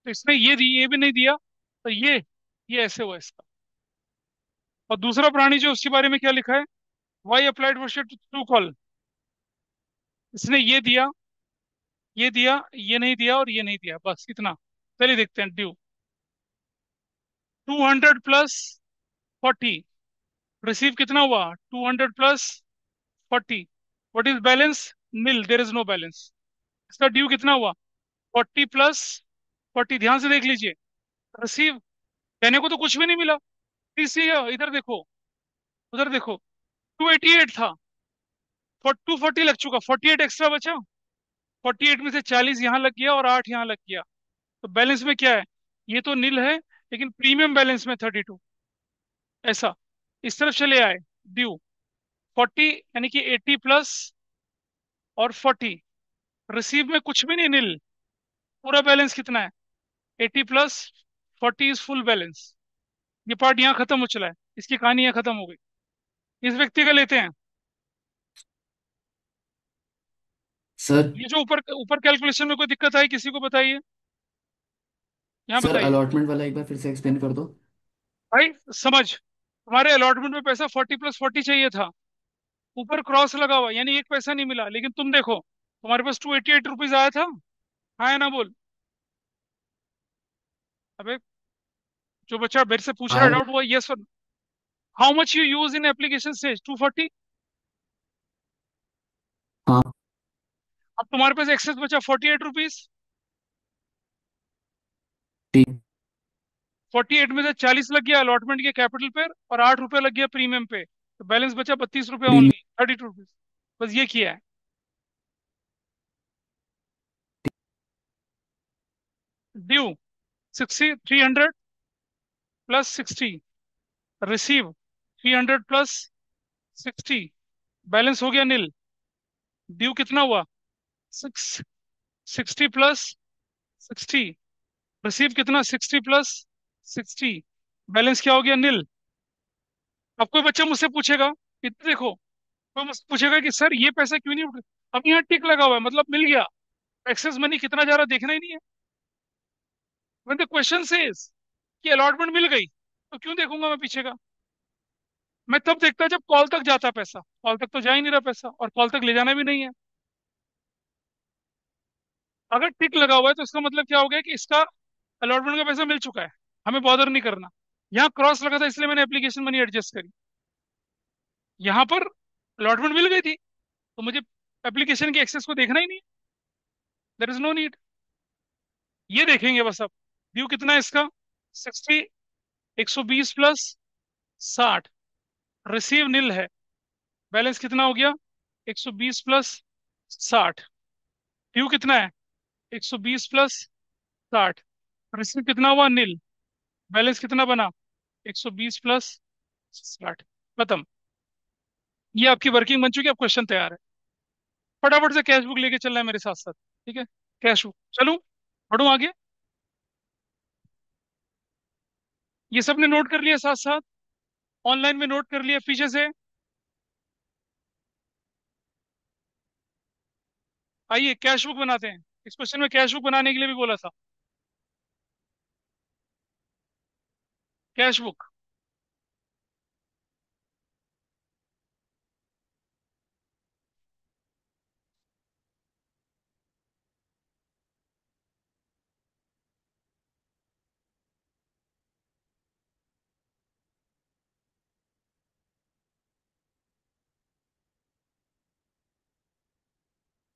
तो इसने ये दी, ये भी नहीं दिया, तो ये ऐसे हुआ इसका। और दूसरा प्राणी जो, उसके बारे में क्या लिखा है, Y applied versus to call. इसने ये दिया, ये नहीं दिया, और ये नहीं दिया, बस इतना। चलिए देखते हैं ड्यू। 200 + 40, रिसीव कितना हुआ 200 + 40। What is balance? Nil, there is no balance. इसका ड्यू कितना हुआ 40 + 40, ध्यान से देख लीजिए। रिसीव, कहने को तो कुछ भी नहीं मिला। इसी, इधर देखो, उधर देखो, 288 था, 240 लग चुका, 48 एक्स्ट्रा बचा। 48 में से 40 यहाँ लग गया और 8 यहाँ लग गया। तो बैलेंस में क्या है, ये तो नील है, लेकिन प्रीमियम बैलेंस में 32। ऐसा, इस तरफ चले आए। ड्यू 40, यानी कि 80 प्लस और 40। रिसीव में कुछ भी नहीं, नील। पूरा बैलेंस कितना है, 80 + 40 इज फुल बैलेंस। ये पार्ट यहाँ खत्म हो चला है, इसकी कहानी यहाँ खत्म हो गई। इस व्यक्ति का लेते हैं। सर। ये जो ऊपर ऊपर कैलकुलेशन में कोई दिक्कत आई किसी को, बताइए, यहाँ सर बताइए। अलॉटमेंट वाला एक बार फिर से एक्सप्लेन कर दो। भाई समझ, तुम्हारे अलॉटमेंट में पैसा 40 + 40 चाहिए था, ऊपर क्रॉस लगा हुआ, यानी एक पैसा नहीं मिला। लेकिन तुम देखो, तुम्हारे पास 288 रुपीज आया था। हाँ या ना बोल। अबे, जो बच्चा मेरे से पूछ रहा आया है हुआ। डाउट, वो यस और, how much you use in application stage 240। हाँ। अब तुम्हारे पास एक्सेस बचा 48 रुपीज। ठीक। 48 में से 40 लग गया अलॉटमेंट के कैपिटल पे, और 8 रुपये लग गया प्रीमियम पे, तो बैलेंस बचा 32 रुपये प्रीमियम। Only, 32 rupees. बस ये किया है। ड्यू 300 + 60, रिसीव 300 + 60, बैलेंस हो गया नील। ड्यू कितना हुआ, 60 + 60, रिसीव कितना 60 + 60, बैलेंस क्या हो गया नील। अब कोई बच्चा मुझसे पूछेगा, देखो, कोई मुझसे पूछेगा कि सर ये पैसा क्यों नहीं उठ, अब यहाँ टिक लगा हुआ है, मतलब मिल गया। एक्सेस मनी कितना जा रहा देखना ही नहीं है। when the question says कि अलॉटमेंट मिल गई, तो क्यों देखूंगा मैं पीछे का? मैं तब देखता जब कॉल तक जाता पैसा। कॉल तक तो जा ही नहीं रहा पैसा, और कॉल तक ले जाना भी नहीं है। अगर टिक लगा हुआ है तो इसका मतलब क्या हो गया कि इसका अलॉटमेंट का पैसा मिल चुका है, हमें बॉदर नहीं करना। यहाँ क्रॉस लगा था इसलिए मैंने एप्लीकेशन मनी एडजस्ट करी। यहाँ पर अलॉटमेंट मिल गई थी, तो मुझे एप्लीकेशन के एक्सेस को देखना ही नहीं। There is no need. ये देखेंगे बस अब। ड्यू कितना है इसका? 60। 120 प्लस 60। रिसीव नील है। बैलेंस कितना हो गया? 120 प्लस 60। ड्यू कितना है? 120 प्लस 60। रिसीव कितना हुआ? नील। बैलेंस कितना बना? 120 प्लस 60। खत्म। ये आपकी वर्किंग बन चुकी है, अब क्वेश्चन तैयार है। फटाफट से कैश बुक लेके चलना है मेरे साथ साथ। ठीक है, कैश बुक चलूं, बढ़ूं आगे? ये सबने नोट कर लिया साथ साथ? ऑनलाइन में नोट कर लिया पीछे से? आइए कैश बुक बनाते हैं। इस क्वेश्चन में कैश बुक बनाने के लिए भी बोला था। Cash book.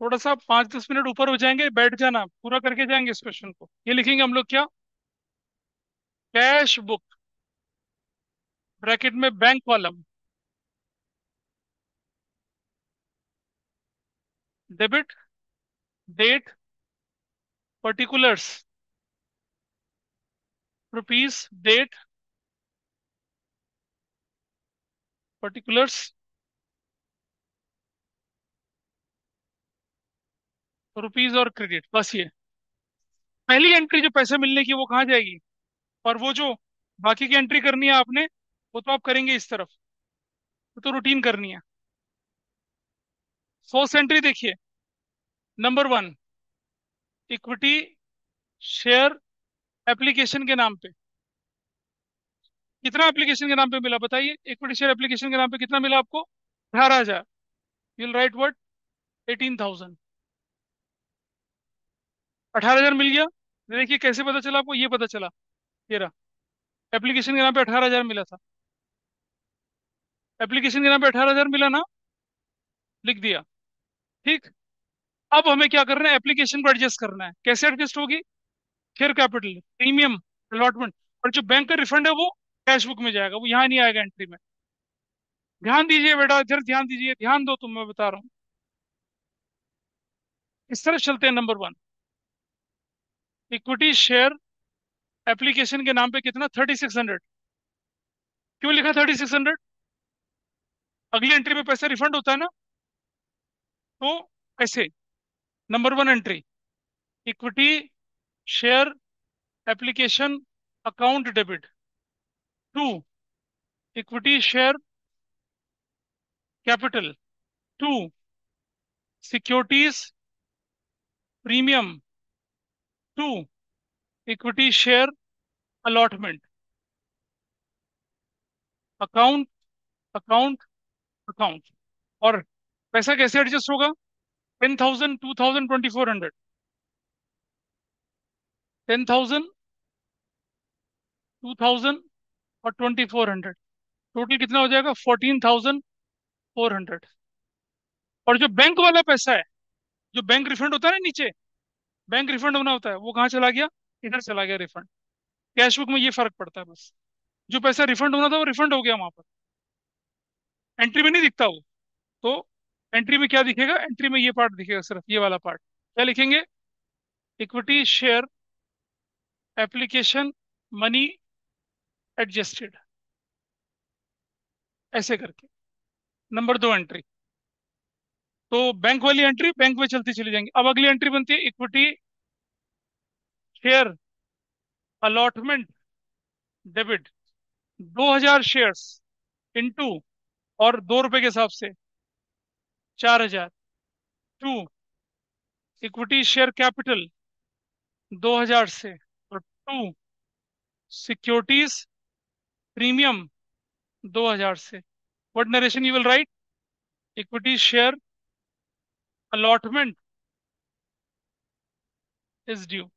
थोड़ा सा 5-10 मिनट ऊपर हो जाएंगे, बैठ जाना, पूरा करके जाएंगे इस क्वेश्चन को। ये लिखेंगे हम लोग क्या? कैश बुक, ब्रैकेट में bank column, debit, date, particulars, rupees, date, particulars, rupees और क्रेडिट। बस ये पहली एंट्री जो पैसे मिलने की, वो कहाँ जाएगी? और वो जो बाकी की एंट्री करनी है आपने, वो तो आप करेंगे इस तरफ। वो तो रूटीन करनी है। फर्स्ट एंट्री देखिए, नंबर 1, इक्विटी शेयर एप्लीकेशन के नाम पे। कितना एप्लीकेशन के नाम पे मिला बताइए? इक्विटी शेयर एप्लीकेशन के नाम पे कितना मिला आपको? 18,000। You'll right word, 18,000। 18,000 मिल गया। देखिए कैसे पता चला आपको? ये पता चला, ये रहा। एप्लीकेशन के नाम पे 18,000 मिला था। एप्लीकेशन के नाम पे 18,000 मिला ना, लिख दिया। ठीक। अब हमें क्या करना है? एप्लीकेशन को एडजस्ट करना है। कैसे एडजस्ट होगी? Share capital, premium, allotment. और जो बैंक का रिफंड है वो कैश बुक में जाएगा, वो यहाँ नहीं आएगा एंट्री में। ध्यान दीजिए बेटा, इधर ध्यान दीजिए, ध्यान दो तुम, मैं बता रहा हूँ। इस तरफ चलते हैं। नंबर 1, इक्विटी शेयर एप्लीकेशन के नाम पे कितना? 3600। क्यों लिखा 3600? अगली एंट्री में पैसा रिफंड होता है ना। तो ऐसे, number 1 entry, equity share application account debit. 2, equity share capital. 2, securities premium. 2, equity share allotment. Account, account, account. और पैसा कैसे एडजस्ट होगा? 10,000, 2,000, 2,400। 10,000, 2,000 और 2,400। टोटल कितना हो जाएगा? 14,400। और जो बैंक वाला पैसा है, जो बैंक रिफंड होता है ना नीचे, बैंक रिफंड होना होता है, वो कहाँ चला गया? इधर चला गया रिफंड। कैश बुक में ये फर्क पड़ता है बस। जो पैसा रिफंड होना था वो रिफंड हो गया वहां पर, एंट्री में नहीं दिखता वो। तो एंट्री में क्या दिखेगा? एंट्री में ये पार्ट दिखेगा, सिर्फ ये वाला पार्ट। क्या लिखेंगे? Equity share application money adjusted, ऐसे करके। Number 2 entry. तो बैंक वाली एंट्री बैंक में चलती चली जाएंगी। अब अगली एंट्री बनती है equity share allotment debit. 2,000 shares into, और 2 रुपए के हिसाब से 4,000। टू, इक्विटी शेयर कैपिटल 2000 से, और टू, सिक्योरिटीज प्रीमियम 2000 से. What narration you will write? Equity share allotment is due.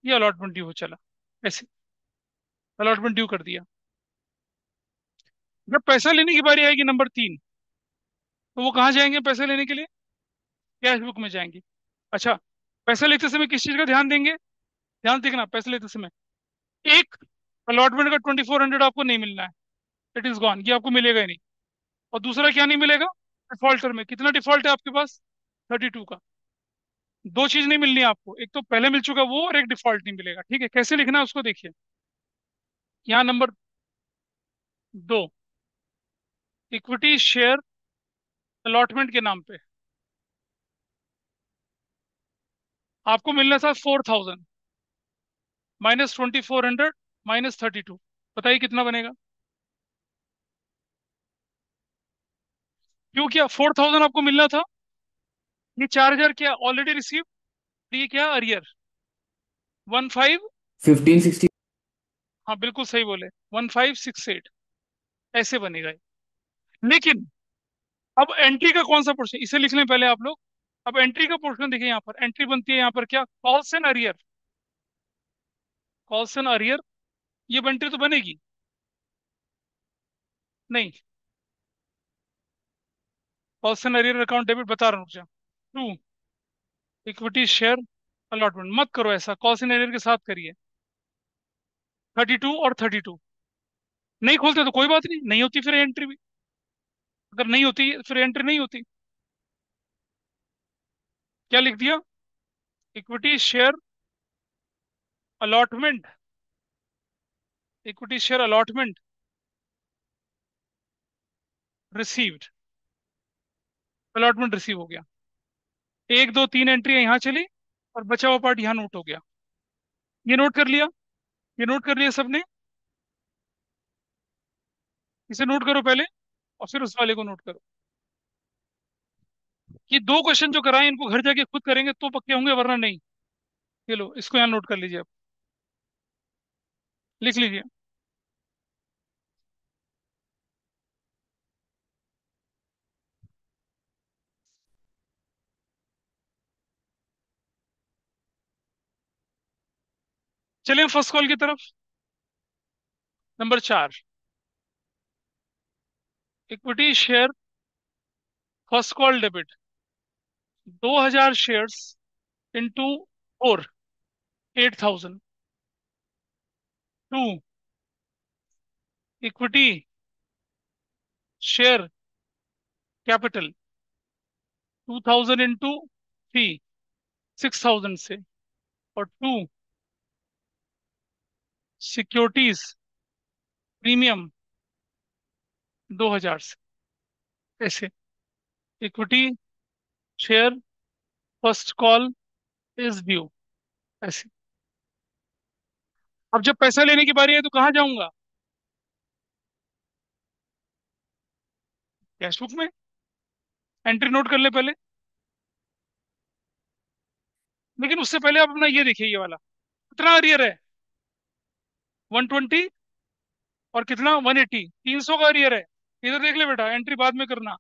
ये अलॉटमेंट ड्यू हो चला, ऐसे अलॉटमेंट ड्यू कर दिया. जब पैसा लेने की बारी आएगी नंबर 3, तो वो कहाँ जाएंगे पैसे लेने के लिए? कैश बुक में जाएंगे. अच्छा, पैसा लेते समय किस चीज का ध्यान देंगे? ध्यान देखना, पैसे लेते समय एक, अलॉटमेंट का 2400 आपको नहीं मिलना है, इट इज गॉन, ये आपको मिलेगा ही नहीं. और दूसरा क्या नहीं मिलेगा? डिफॉल्टर में कितना डिफॉल्ट है आपके पास? 32 का. दो चीज नहीं मिलनी है आपको, एक तो पहले मिल चुका वो, और एक डिफॉल्ट नहीं मिलेगा. ठीक है, कैसे लिखना है उसको देखिए. यहाँ नंबर 2, इक्विटी शेयर अलॉटमेंट के नाम पे आपको मिलना था 4000, -2400, -32. बताइए कितना बनेगा? क्यों किया? 4000 आपको मिलना था, ये 4000 क्या ऑलरेडी रिसीव, ये क्या अरियर, 15. 1560। हाँ बिल्कुल सही बोले, 1568. ऐसे बनेगा ये. लेकिन अब एंट्री का कौन सा पोर्शन, इसे लिख लें पहले आप लोग. अब एंट्री का पोर्शन देखिए, यहाँ पर एंट्री बनती है, यहाँ पर क्या, calls and arrear. Calls and arrear, ये एंट्री तो बनेगी नहीं. Calls and arrear account debit बता रहा हूँ, रुक जा. टू, इक्विटी शेयर अलॉटमेंट, मत करो ऐसा, कॉल्स एंड अरियर के साथ करिए. 32 और 32 नहीं खोलते तो कोई बात नहीं, नहीं होती फिर एंट्री भी. अगर नहीं होती फिर एंट्री नहीं होती. क्या लिख दिया? Equity share allotment, equity share allotment received. Allotment receive हो गया. एक दो तीन एंट्री यहाँ चली, और बचा हुआ पार्ट यहाँ नोट हो गया. ये नोट कर लिया, ये नोट कर लिया सबने. इसे नोट करो पहले, और फिर उस वाले को नोट करो. ये दो क्वेश्चन जो कराए इनको घर जाके खुद करेंगे तो पक्के होंगे, वरना नहीं. ये लो, इसको यहाँ नोट कर लीजिए आप, लिख लीजिए. चलिए फर्स्ट कॉल की तरफ. Number 4, equity share first call debit 2000 shares into 4, 8000. To, equity share capital 2000 into 3, 6000 से. और टू, सिक्योरिटीज प्रीमियम 2000 से. ऐसे equity share first call is due. ऐसे. अब जब पैसा लेने की बारी है तो कहाँ जाऊंगा? कैश बुक में. एंट्री नोट कर ले पहले. लेकिन उससे पहले आप अपना ये देखिए, ये वाला कितना अरियर है? 120, और कितना 180, 300 का अरियर है. इधर देख ले बेटा, एंट्री बाद में करना.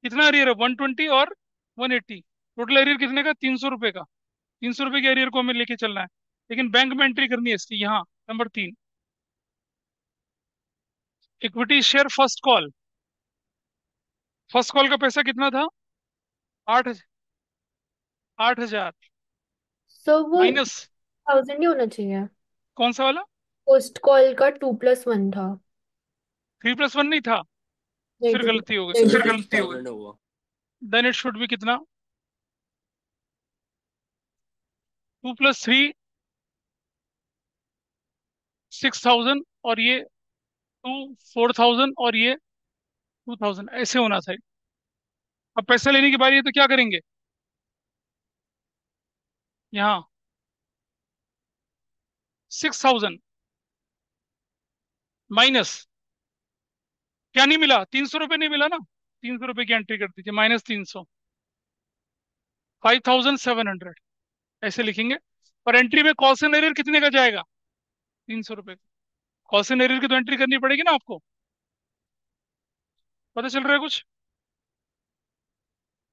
कितना अरियर है? 120 और 180. टोटल अरियर कितने का? 300 रुपए का. 300 रुपए के अरियर को हमें लेके चलना है. लेकिन बैंक में एंट्री करनी है इसकी, यहाँ number 3, equity share first call. First call का पैसा कितना था? 8, 8000 सो वो माइनस. 1000 ही होना चाहिए. कौन सा वाला? पोस्ट कॉल का 2+1 था. 3+1 नहीं था, नहीं फिर तो गलती हो गई. फिर गलती हो गई हुआ। देन इट शुड बी कितना? 2+3, 6000, और ये 4000, और ये 2000. ऐसे होना था. अब पैसा लेने की बारी है तो क्या करेंगे? यहाँ 6000 माइनस, क्या नहीं मिला? 300 रुपये नहीं मिला ना. 300 रुपये की एंट्री कर दीजिए, -300. 5700 ऐसे लिखेंगे। और एंट्री में कॉस्ट एंड एरियर कितने का जाएगा? 300 रुपये। कॉस्ट एंड एरियर की तो एंट्री करनी पड़ेगी ना आपको, पता चल रहा है कुछ?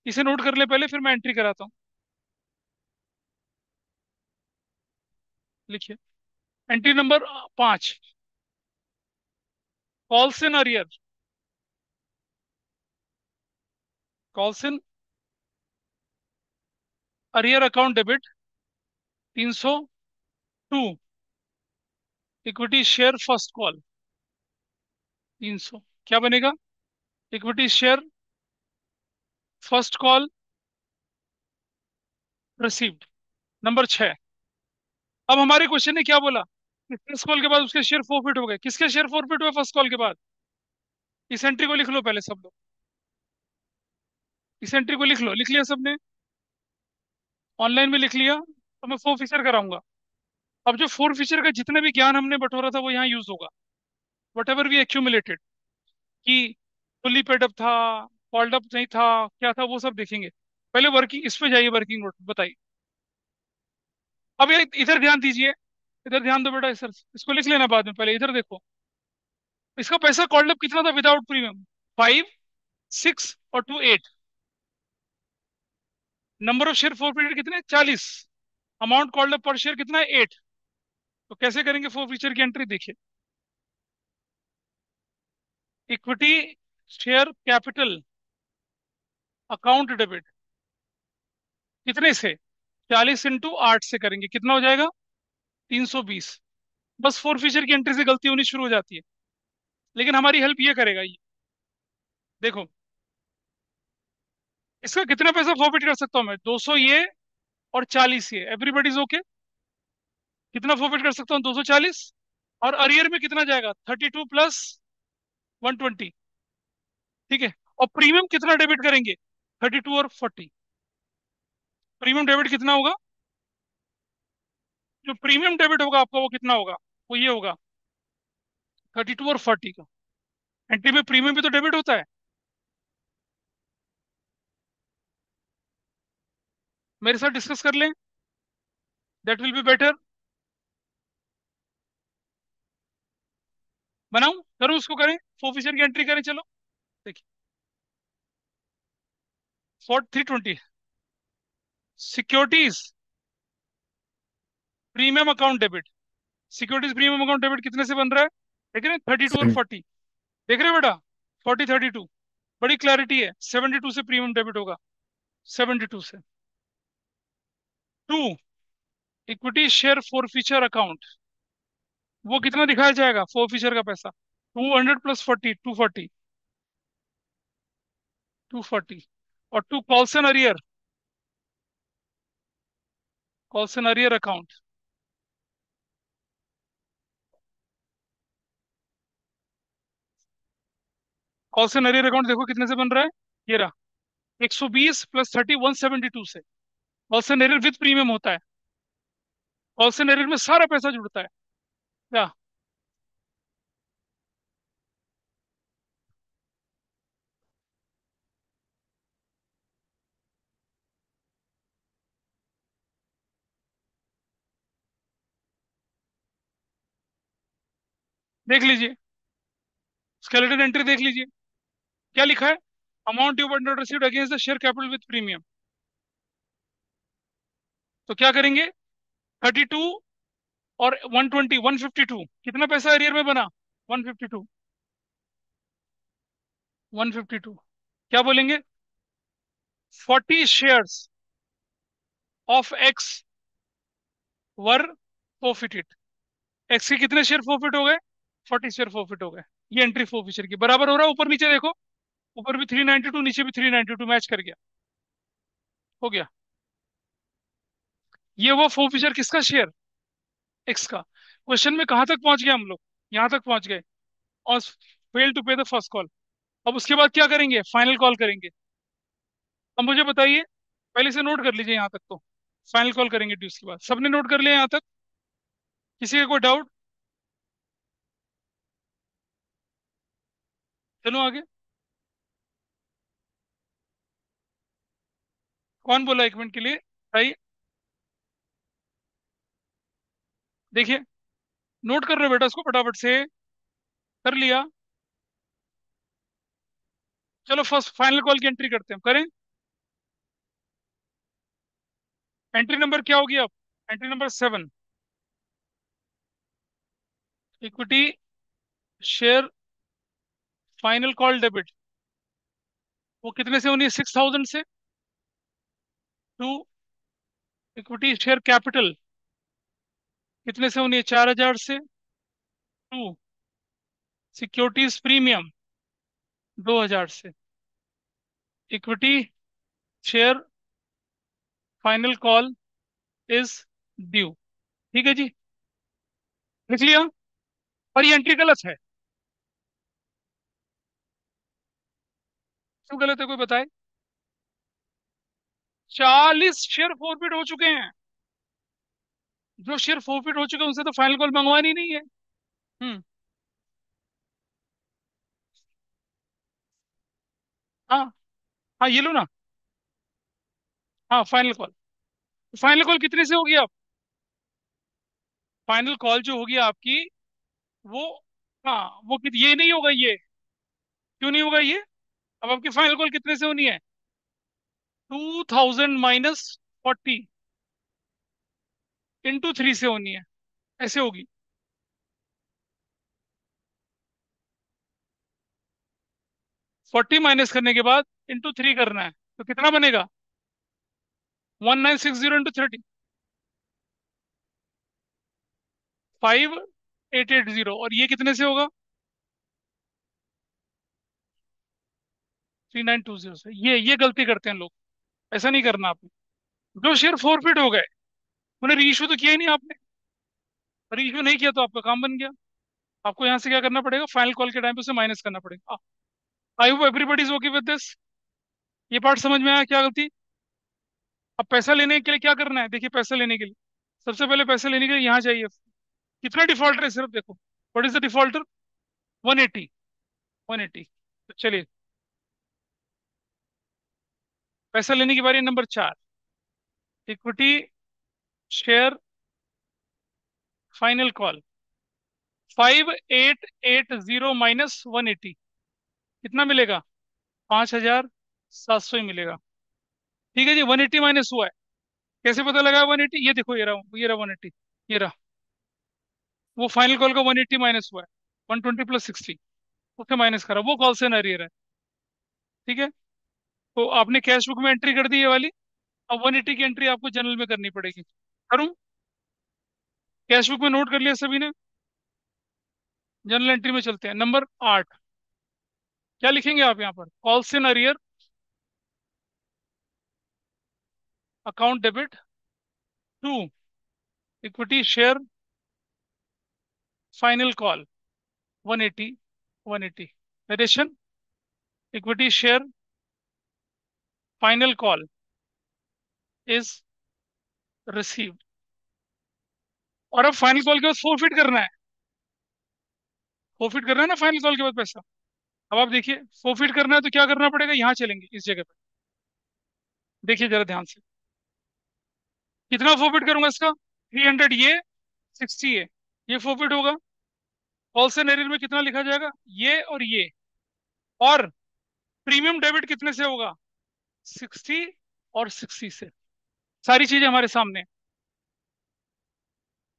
इसे नोट कर ले पहले, फिर मैं एंट्री कराता हूँ। लिखिए। Entry number 5, calls and arrear. Calls and arrear account debit 302। Equity share first call 300। क्या बनेगा? Equity share first call received. Number 6। अब हमारे क्वेश्चन ने क्या बोला कि फर्स्ट कॉल के बाद उसके शेयर फोरफिट हो गए। किसके शेयर फोरफिट हुए फर्स्ट कॉल के बाद? इस एंट्री को लिख लो पहले सब लोग। इस एंट्री को लिख लो। लिख लिया सबने? ऑनलाइन में लिख लिया? तो मैं फोर फीचर कराऊंगा। अब जो फोर फीचर का जितना भी ज्ञान हमने बटोरा था वो यहाँ यूज होगा। वट एवर वी एक्यूमुलेटेड, कि फुल्ली पेड अप था, कॉल्ड अप नहीं था, क्या था, वो सब देखेंगे। पहले वर्किंग, इस पे जाइए, वर्किंग नोट बताइए। अब ये इधर ध्यान दीजिए। इधर ध्यान दो बेटा, सर इसको लिख लेना बाद में, पहले इधर देखो। इसका पैसा कॉल्ड अप कितना था विदाउट प्रीमियम? 5, 6 और 2, 8। Number of share four period कितने? 40। अमाउंट कॉल्ड अप पर शेयर कितना है? 8। तो कैसे करेंगे फोर फीचर की एंट्री? देखिए। Equity share capital account debit कितने से? 40 × 8 से करेंगे, कितना हो जाएगा? 320। बस फोर फीचर की एंट्री से गलती होनी शुरू हो जाती है, लेकिन हमारी हेल्प ये करेगा ये। देखो, इसका कितना पैसा फॉरफिट कर सकता हूं मैं? 200 ये और 40 ये। Everybody is okay? कितना फॉरफिट कर सकता हूँ? 240। और अरियर में कितना जाएगा? 32 प्लस 120। ठीक है। और प्रीमियम कितना डेबिट करेंगे? 32 और 40। प्रीमियम डेबिट कितना होगा? जो प्रीमियम डेबिट होगा आपका वो कितना होगा? वो ये होगा, 32 और 40 का। एंट्री में प्रीमियम भी तो डेबिट होता है। मेरे साथ डिस्कस कर लें, दैट विल बी बेटर। बनाऊं, करूं, उसको करें, फोर फीचर की एंट्री करें, चलो। देखिए, 320 securities premium account debit. Securities premium account debit कितने से बन रहा है? देख रहे हैं? 32 और 40। देख रहे हैं बेटा? 40, 32। बड़ी क्लैरिटी है। 72 से प्रीमियम डेबिट होगा। 72 से। 2, equity share forfeiture account, वो कितना दिखाया जाएगा फोर फीचर का पैसा? 200 प्लस 40, 240। 240। और 2 calls in arrear, calls in arrear account. Calls in arrear account देखो कितने से बन रहा है। ये रहा, 120 प्लस 30, 172 से। कॉल्सन अरियर विद प्रीमियम होता है। कॉल्सन अरियर में सारा पैसा जुड़ता है क्या? देख लीजिए, स्केलेटन एंट्री देख लीजिए। क्या लिखा है? Amount due but not received against the share capital with premium. तो क्या करेंगे? 32 और 120, 152। कितना पैसा एरियर में बना? 152। 152। क्या बोलेंगे? 40 shares of x were forfeited. X के कितने शेयर फोरफिट हो गए? 40 शेयर फोरफिट हो गए। ये एंट्री फोर फीचर की बराबर हो रहा है। ऊपर नीचे देखो, ऊपर भी 392, नीचे भी 392, मैच कर गया। हो गया। ये वो फोर फीचर किसका शेयर? एक्स का। क्वेश्चन में कहां तक पहुंच गए हम लोग? यहां तक पहुंच गए। और फेल टू पे द फर्स्ट कॉल। अब उसके बाद क्या करेंगे? फाइनल कॉल करेंगे। अब मुझे बताइए, पहले से नोट कर लीजिए यहाँ तक तो। फाइनल कॉल करेंगे ड्यूस के बाद। सबने नोट कर लिया यहाँ तक? किसी का कोई डाउट? चलो आगे। कौन बोला 1 मिनट के लिए? भाई देखिए, नोट कर रहे हो बेटा उसको फटाफट से? कर लिया? चलो फर्स्ट फाइनल कॉल की एंट्री करते हैं, करें? एंट्री नंबर क्या होगी अब? Entry number 7। Equity share final call debit, वो कितने से होनी है? 6,000 से। टू, इक्विटी शेयर कैपिटल कितने से होनी है? 4,000 से। टू, सिक्योरिटीज प्रीमियम 2,000 से। Equity share final call is due. ठीक है जी, लिख लिया? और ये एंट्री गलत है। क्यों गलत है, कोई बताए? 40 शेयर फॉरफिट हो चुके हैं। जो शेयर फॉरफिट हो चुके हैं उनसे तो फाइनल कॉल मंगवानी नहीं है। हम्म। हाँ। हाँ ये लो ना। हाँ फाइनल कॉल। फाइनल कॉल कितने से होगी आप? फाइनल कॉल जो होगी आपकी वो, हाँ वो ये नहीं होगा ये। क्यों नहीं होगा ये? अब आपकी फाइनल कॉल कितने से होनी है? 2,000 माइनस 40 इंटू 3 से होनी है। ऐसे होगी। 40 माइनस करने के बाद इंटू 3 करना है, तो कितना बनेगा? 1960 इंटू 30, 5,880। और ये कितने से होगा? 3,920 से। ये गलती करते हैं लोग, ऐसा नहीं करना आपने। जो शेयर फॉरफिट हो गए उन्हें रीइश्यू तो किया ही नहीं आपने। रीइश्यू नहीं किया तो आपका काम बन गया। आपको यहाँ से क्या करना पड़ेगा? फाइनल कॉल के टाइम पे उसे माइनस करना पड़ेगा। I hope everybody is okay with this. ये पार्ट समझ में आया क्या गलती? अब पैसा लेने के लिए क्या करना है? देखिए पैसा लेने के लिए सबसे पहले पैसा लेने के लिए यहाँ जाइए। कितना डिफॉल्टर है सिर्फ देखो। What is the defaulter? 180। 180। तो चलिए, पैसा लेने की बारी है number 4। Equity share final call 5,880 minus 180, कितना मिलेगा? 5,700 ही मिलेगा। ठीक है जी, 180 माइनस हुआ है। कैसे पता लगा 180? ये देखो, ये रहा 180। ये रहा, वो फाइनल कॉल का 180 माइनस हुआ है। 120 प्लस 60 उससे माइनस करा, वो कॉल से नरियर है। ठीक है, तो आपने कैश बुक में एंट्री कर दी ये वाली। अब 180 की एंट्री आपको जनरल में करनी पड़ेगी। करूं? कैश बुक में नोट कर लिया सभी ने? जनरल एंट्री में चलते हैं। नंबर 8, क्या लिखेंगे आप यहाँ पर? कॉल से नरियर account debit. To, equity share final call 180। 180 addition, equity share final call is received. और अब फाइनल कॉल के बाद फोरफिट करना है। फोरफिट करना है ना फाइनल कॉल के बाद पैसा। अब आप देखिए, फोरफिट करना है तो क्या करना पड़ेगा? यहाँ चलेंगे इस जगह पे। देखिए जरा ध्यान से, कितना फोरफिट करूंगा इसका? 300 ये, 60 ये फोरफिट होगा। कॉल से नरियर में कितना लिखा जाएगा? ये और ये। और प्रीमियम डेबिट कितने से होगा? 60 और 60 से। सारी चीजें हमारे सामने हैं।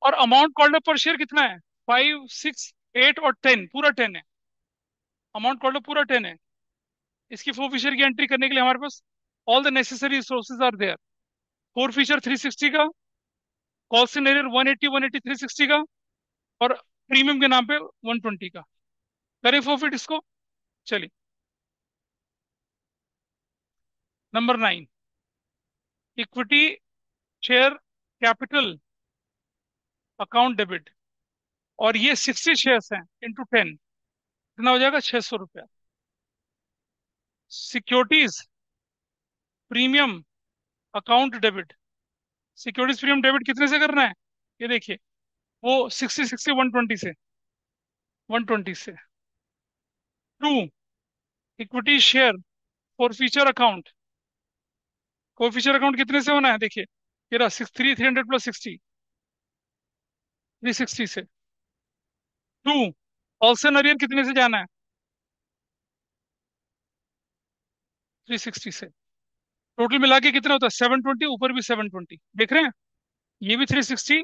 और अमाउंट कॉल्ड अप पर शेयर कितना है? 5, 6, 8 और 10, पूरा 10 है। अमाउंट कॉल्ड अप पूरा 10 है। इसकी फोर फिशर की एंट्री करने के लिए हमारे पास all the necessary resources are there. Forfeiture 360 का, कॉल से नरियर 180, 180 360 का, और प्रीमियम के नाम पे 120 का। करें फोरफिट इसको? चलिए, number 9, equity share capital account debit. और ये 60 शेयर्स हैं इंटू 10, कितना हो जाएगा? 600 रुपया। Securities premium account debit. Securities premium debit कितने से करना है? ये देखिए, वो 60, 60, 120 से। 120 से। To, equity share forfeiture account कोफिशियल अकाउंट कितने से होना है, देखिए ये रहा 300 प्लस 60, 360 से। टू, ऑल्सन अरियर कितने से जाना है, 360 से। टोटल मिला के कितना होता है 720, ऊपर भी 720, देख रहे हैं। ये भी 360,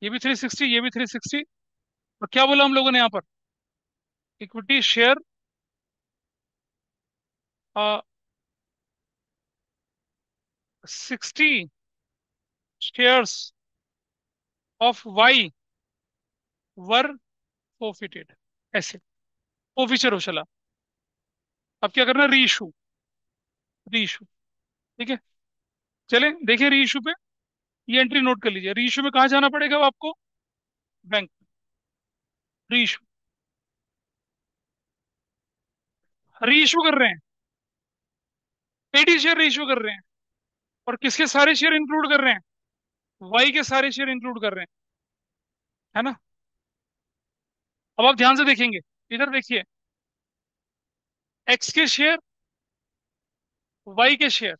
ये भी 360, ये भी 360। और क्या बोला हम लोगों ने यहाँ पर, equity share 60 shares of why were forfeited, ऐसे ऑफिशियल हो चला। अब क्या करना, री इशू, री इशू, ठीक है। चले देखिए री इशू पे, ये एंट्री नोट कर लीजिए। री इशू में कहाँ जाना पड़ेगा अब आपको, बैंक। री इशू, री इशू कर रहे हैं, 80 शेयर री इशू कर रहे हैं। और किसके सारे शेयर इंक्लूड कर रहे हैं, वाई के सारे शेयर इंक्लूड कर रहे हैं, है ना। अब आप ध्यान से देखेंगे, इधर देखिए, एक्स के शेयर, वाई के शेयर।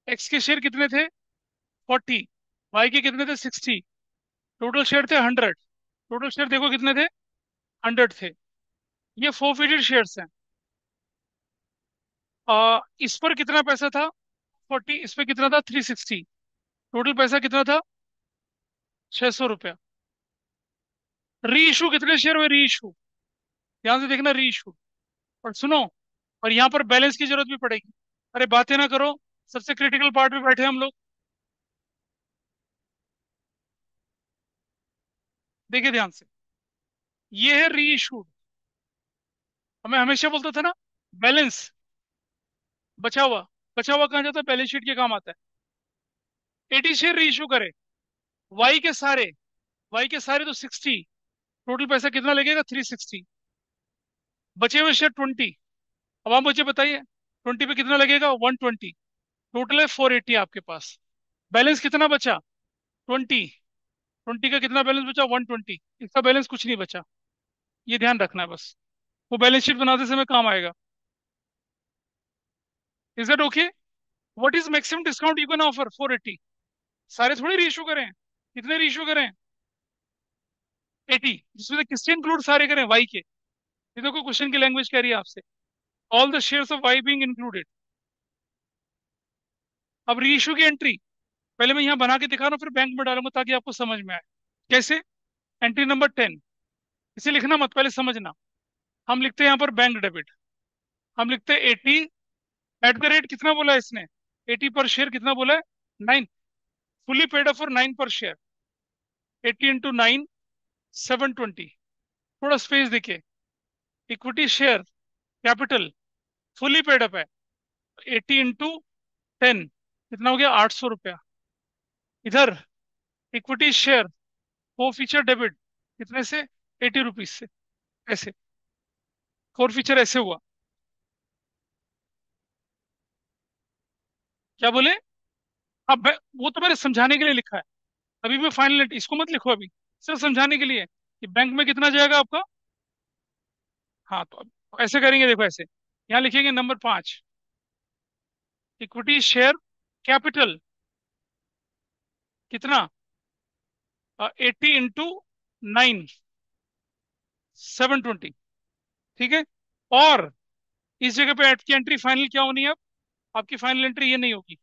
एक्स के शेयर कितने थे 40, वाई के कितने थे 60, टोटल शेयर थे 100। टोटल शेयर देखो कितने थे, 100 थे। ये फोरफिटेड शेयर्स हैं। इस पर कितना पैसा था 40, इस पे कितना था 360, टोटल पैसा कितना था 600 रुपया। री इशू कितने शेयर हुए, री इशू, ध्यान से देखना, री इशू। और सुनो, और यहाँ पर बैलेंस की जरूरत भी पड़ेगी। अरे बातें ना करो, सबसे क्रिटिकल पार्ट पे बैठे हम लोग। देखिए ध्यान से, ये है री इशूड। मैं हमेशा बोलता था ना, बैलेंस बचा हुआ, बचा हुआ कहाँ जाता है, बैलेंस शीट के काम आता है। 80 शेयर री इशू करे, वाई के सारे, वाई के सारे तो 60, टोटल पैसा कितना लगेगा 360, बचे हुए शेयर 20। अब आप मुझे बताइए 20 पे कितना लगेगा 120, टोटल है 480 आपके पास। बैलेंस कितना बचा 20, 20 का कितना बैलेंस बचा 120, इसका बैलेंस कुछ नहीं बचा। ये ध्यान रखना है बस, वो बैलेंस शीट बनाते समय काम आएगा। Is that okay. What is maximum discount you can offer 480, सारे थोड़ी रीइशू करें, कितने रीइशू करें 80, जिसमें से किसके इंक्लूड सारे करें, वाई के। ये देखो क्वेश्चन की लैंग्वेज कह रही है आपसे, all the shares of Y being included. अब रीइशू की एंट्री पहले मैं यहाँ बना के दिखा रहा हूँ, फिर बैंक में डालूंगा ताकि आपको समझ में आए कैसे। एंट्री नंबर 10, इसे लिखना मत, पहले समझना। हम लिखते हैं यहाँ पर बैंक डेबिट, हम लिखते हैं 80 एट द रेट, कितना बोला है इसने, 80 पर शेयर कितना बोला है 9, फुली पेड अप फॉर 9 पर शेयर। 80 इंटू 9, 720। थोड़ा स्पेस देखिए, equity share capital fully paid up है, 80 इंटू 10 कितना हो गया 800 रुपया। इधर equity share forfeiture debit कितने से 80 रुपीज से, ऐसे फोर फीचर ऐसे हुआ। क्या बोले, अब वो तो मैंने समझाने के लिए लिखा है, अभी मैं फाइनल, इसको मत लिखो अभी, सिर्फ समझाने के लिए कि बैंक में कितना जाएगा आपका। हाँ तो अब ऐसे करेंगे, देखो ऐसे, यहाँ लिखेंगे नंबर 5, इक्विटी शेयर कैपिटल कितना 80 इंटू 9, 720, ठीक है। और इस जगह पे एट की एंट्री फाइनल क्या होनी है अब, आपकी फाइनल एंट्री ये नहीं होगी,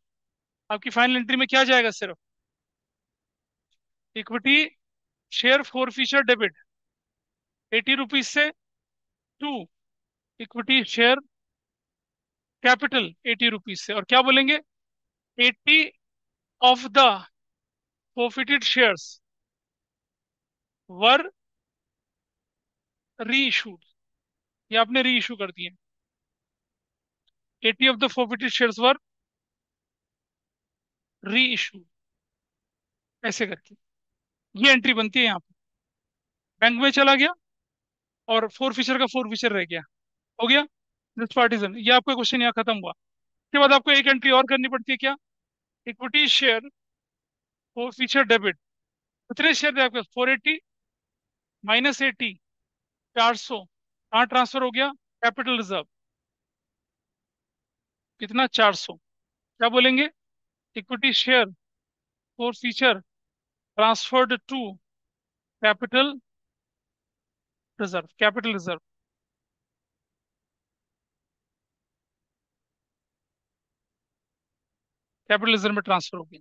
आपकी फाइनल एंट्री में क्या जाएगा, सिर्फ equity share forfeiture debit 80 rupees से, to equity share capital 80 rupees से। और क्या बोलेंगे, 80 of the forfeited shares were reissued, ये आपने री इशू कर दिए। 80 of the forfeited shares were reissue, ऐसे करके ये एंट्री बनती है यहाँ पे। बैंक में चला गया और फोर फीचर का फोर फीचर रह गया, हो गया दिस पार्टीजन। ये आपका क्वेश्चन यहाँ खत्म हुआ। उसके बाद आपको एक एंट्री और करनी पड़ती है, क्या, equity share forfeiture debit. कितने शेयर थे आपके 480 माइनस 80, 400, कहाँ ट्रांसफर हो गया, कैपिटल रिजर्व। कितना, 400। क्या बोलेंगे? Equity share forfeiture transferred to capital reserve, capital reserve. Capital रिजर्व में ट्रांसफर हो गया।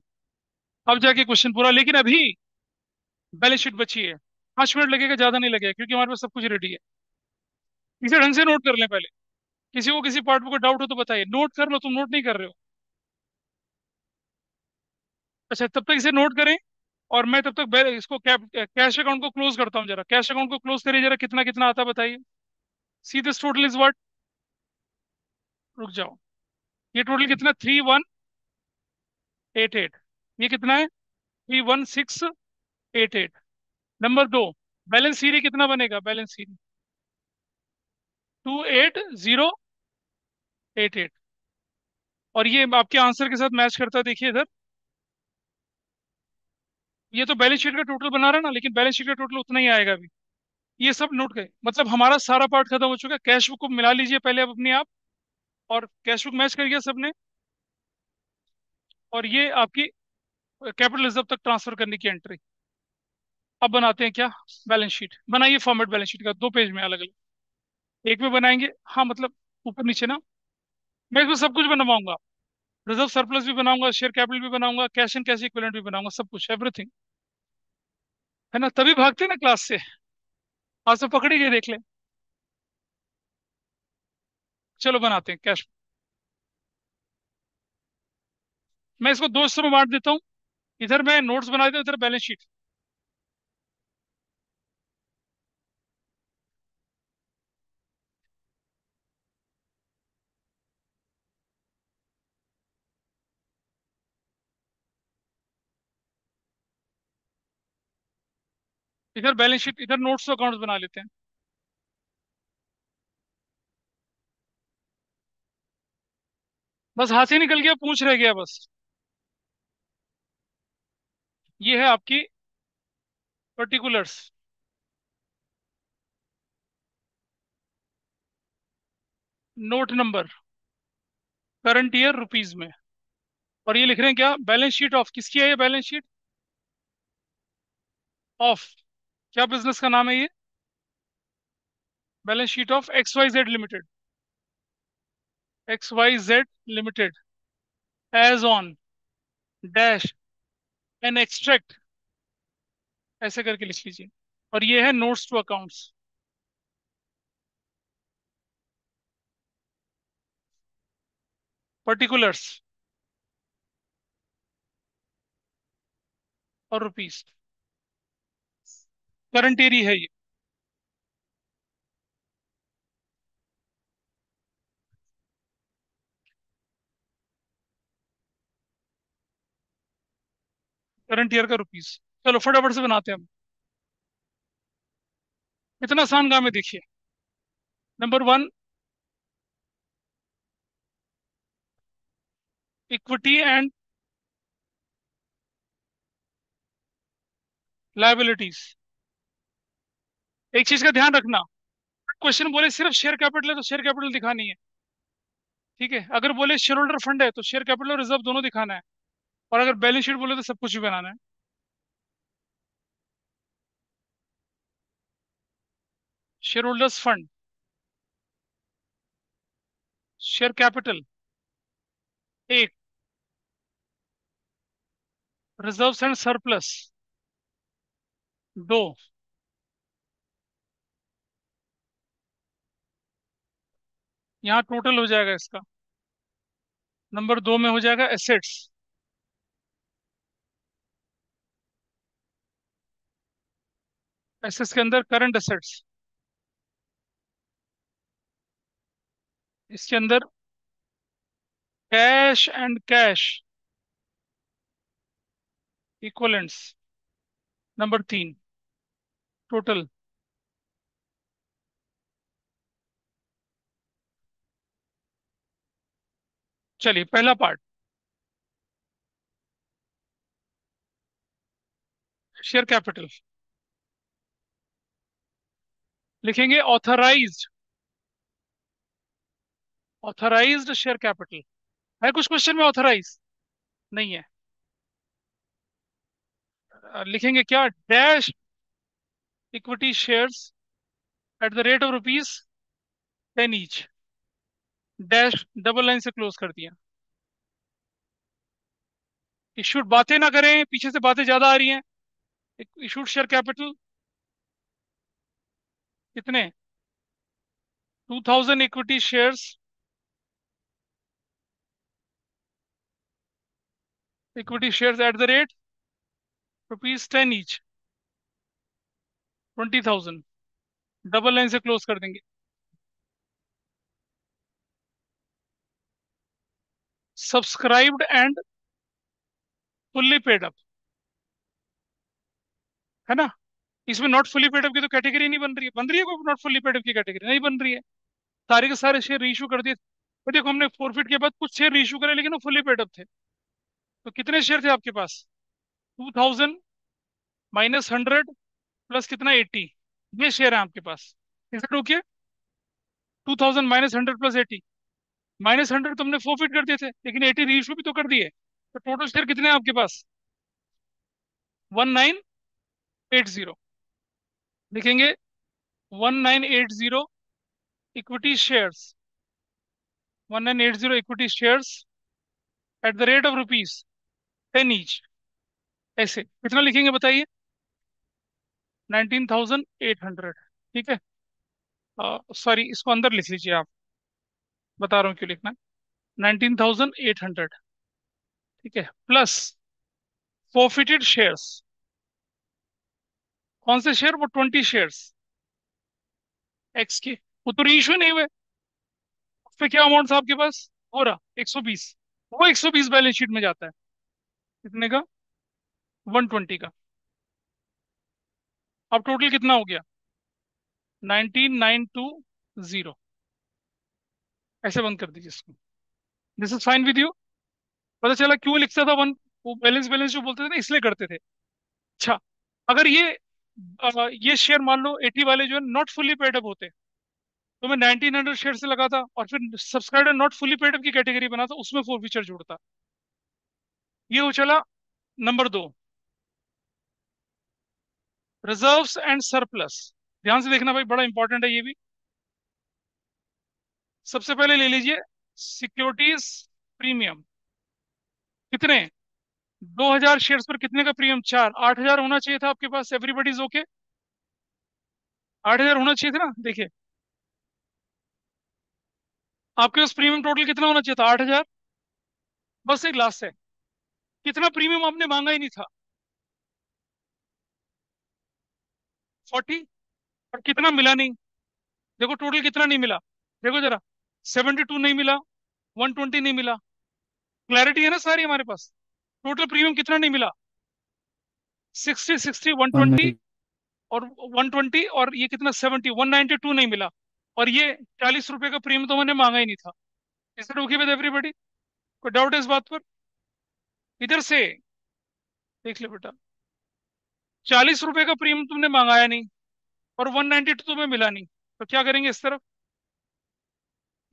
अब जाके क्वेश्चन पूरा, लेकिन अभी बैलेंस शीट बची है। 5 मिनट लगेगा, ज्यादा नहीं लगेगा, क्योंकि हमारे पास सब कुछ रेडी है। इसे ढंग से नोट कर लें पहले। किसी को किसी पार्ट में कोई डाउट हो तो बताइए। नोट कर लो, तुम नोट नहीं कर रहे हो? अच्छा, तब तक इसे नोट करें। और मैं तब तक इसको कैश अकाउंट को क्लोज करता हूँ। जरा कैश अकाउंट को क्लोज करिए, जरा कितना कितना आता है बताइए। See this total is what? रुक जाओ। ये टोटल कितना, 3188। ये कितना है? 31688। नंबर 2, बैलेंस सीरी कितना बनेगा? बैलेंस सीरी 28088। और ये आपके आंसर के साथ मैच करता है, देखिए इधर। ये तो बैलेंस शीट का टोटल बना रहा है ना, लेकिन बैलेंस शीट का टोटल उतना ही आएगा अभी। ये सब नोट करें, मतलब हमारा सारा पार्ट खत्म हो चुका है। कैश बुक को मिला लीजिए पहले अब अपने आप। और कैश बुक मैच कर गया सबने। और ये आपकी कैपिटल रिजर्व तक ट्रांसफर करने की एंट्री। अब बनाते हैं क्या? बैलेंस शीट बनाइए। फॉर्मेट बैलेंस शीट का 2 पेज में अलग अलग, एक में बनाएंगे। हाँ मतलब ऊपर नीचे ना। मैं इसमें सब कुछ बनवाऊंगा। रिजर्व सरप्लस भी बनाऊंगा, शेयर कैपिटल भी बनाऊंगा, कैश एंड कैश इक्विवेलेंट भी बनाऊंगा, सब कुछ, एवरीथिंग। है ना, तभी भागते हैं ना क्लास से। आज तो पकड़ ही गए, देख ले। चलो बनाते हैं कैश। मैं इसको 2 हिस्सों में बांट देता हूँ। इधर मैं नोट्स बना देता हूँ, इधर बैलेंस शीट। इधर बैलेंस शीट, इधर नोट्स अकाउंट्स बना लेते हैं। बस हाथ से निकल गया, पूछ रह गया बस। ये है आपकी particulars. Note number current year rupees में। और ये लिख रहे हैं क्या? बैलेंस शीट ऑफ, किसकी है ये बैलेंस शीट? ऑफ, क्या बिजनेस का नाम है ये? Balance sheet of X Y Z limited. X Y Z limited as on dash an extract, ऐसे करके लिख लीजिए। और ये है नोट्स टू अकाउंट्स। पर्टिकुलर्स और रुपीस। करंट ईयर ही है ये। करंट ईयर का रुपीस। चलो फटाफट से बनाते हैं हम। इतना आसान काम है, देखिए। Number 1, equity and liabilities. एक चीज का ध्यान रखना, क्वेश्चन बोले सिर्फ शेयर कैपिटल है तो शेयर कैपिटल दिखानी है। ठीक है, अगर बोले शेयर होल्डर फंड है तो शेयर कैपिटल और रिजर्व दोनों दिखाना है। और अगर बैलेंस शीट बोले तो सब कुछ भी बनाना है। Share holders fund, share capital 1, reserves and surplus 2। यहाँ टोटल हो जाएगा इसका। नंबर 2 में हो जाएगा एसेट्स। एसेट्स के अंदर करंट एसेट्स। इसके अंदर cash and cash equivalents. Number 3, total. चलिए पहला पार्ट, शेयर कैपिटल। लिखेंगे ऑथराइज्ड, ऑथराइज्ड शेयर कैपिटल। है कुछ क्वेश्चन में ऑथराइज? नहीं है। लिखेंगे क्या? Dash equity shares at the rate of rupees 10 each. Dash double line से क्लोज कर दिया। इशूड बातें ना करें, पीछे से बातें ज्यादा आ रही हैं। इशूड शेयर कैपिटल कितने? 2000 equity shares, equity shares at the rate rupees 10 each, 20,000। Double line से क्लोज कर देंगे। Subscribed and fully paid up, है ना? इसमें नॉट फुल्ली पेड अप की तो कैटेगरी नहीं बन रही है। बन रही है कोई नॉट फुल्ली पेड अप की कैटेगरी? नहीं बन रही है। सारे के सारे शेयर रीइश्यू कर दिए। तो देखो, हमने फॉरफिट के बाद कुछ शेयर रीइश्यू करे, लेकिन वो फुल्ली पेड अप थे। तो कितने शेयर थे आपके पास? 2000 -100 प्लस कितना, 80। ये शेयर है आपके पास। Is it okay? 2000 -100 प्लस 80। -100 तुमने फॉरफिट कर दिए थे, लेकिन 80 रीइश्यू भी तो कर दिए। तो टोटल शेयर कितने हैं आपके पास? 1980। लिखेंगे 1980 equity shares, 1980 equity shares at the rate of rupees 10 each. ऐसे कितना लिखेंगे बताइए? 19,800। ठीक है। सॉरी, इसको अंदर लिख लीजिए आप। बता रहा हूँ क्यों लिखना है। 19,800। ठीक है, प्लस फॉरफिटेड शेयर्स। कौन से शेयर? वो 20 शेयर्स एक्स के। वो तो रीइश्यू नहीं हुए। उस पे क्या अमाउंट था आपके पास? हो रहा 120। वो 120 बैलेंस शीट में जाता है। कितने का? 120 का। अब टोटल कितना हो गया? 19,920। ऐसे बंद कर दीजिए इसको। This is fine with you? पता चला क्यों लिखता था वन? वो बैलेंस बैलेंस जो बोलते थे ना, इसलिए करते थे। अच्छा, अगर ये शेयर मान लो 80 वाले जो है नॉट फुल्ली पेड अप होते, तो मैं 1900 शेयर से लगाता और फिर subscriber not fully paid up की कैटेगरी बनाता, उसमें फोर फीचर जोड़ता। ये हो चला नंबर 2, रिजर्व्स एंड सरप्लस। ध्यान से देखना भाई, बड़ा इंपॉर्टेंट है ये भी। सबसे पहले ले लीजिए सिक्योरिटीज प्रीमियम। कितने? 2000 शेयर्स पर कितने का प्रीमियम? 4। 8,000 होना चाहिए था आपके पास। Everybody is okay? 8,000 होना चाहिए था ना? देखिए, आपके पास प्रीमियम टोटल कितना होना चाहिए था? 8,000। बस एक लास्ट है, कितना प्रीमियम आपने मांगा ही नहीं था? 40। और कितना मिला नहीं? देखो टोटल कितना नहीं मिला। देखो जरा, 72 नहीं मिला, 120 नहीं मिला। क्लैरिटी है ना सारी हमारे पास? टोटल प्रीमियम कितना नहीं मिला? 60, 60, 120 190। और 120, और ये कितना, 70, 192 नहीं मिला। और ये 40 रुपए का प्रीमियम तो मैंने मांगा ही नहीं था। Is it okay with everybody? कोई डाउट है इस बात पर? इधर से देख ले बेटा, 40 रुपए का प्रीमियम तुमने मंगाया नहीं, और 192 तुम्हें मिला नहीं। तो क्या करेंगे? इस तरफ,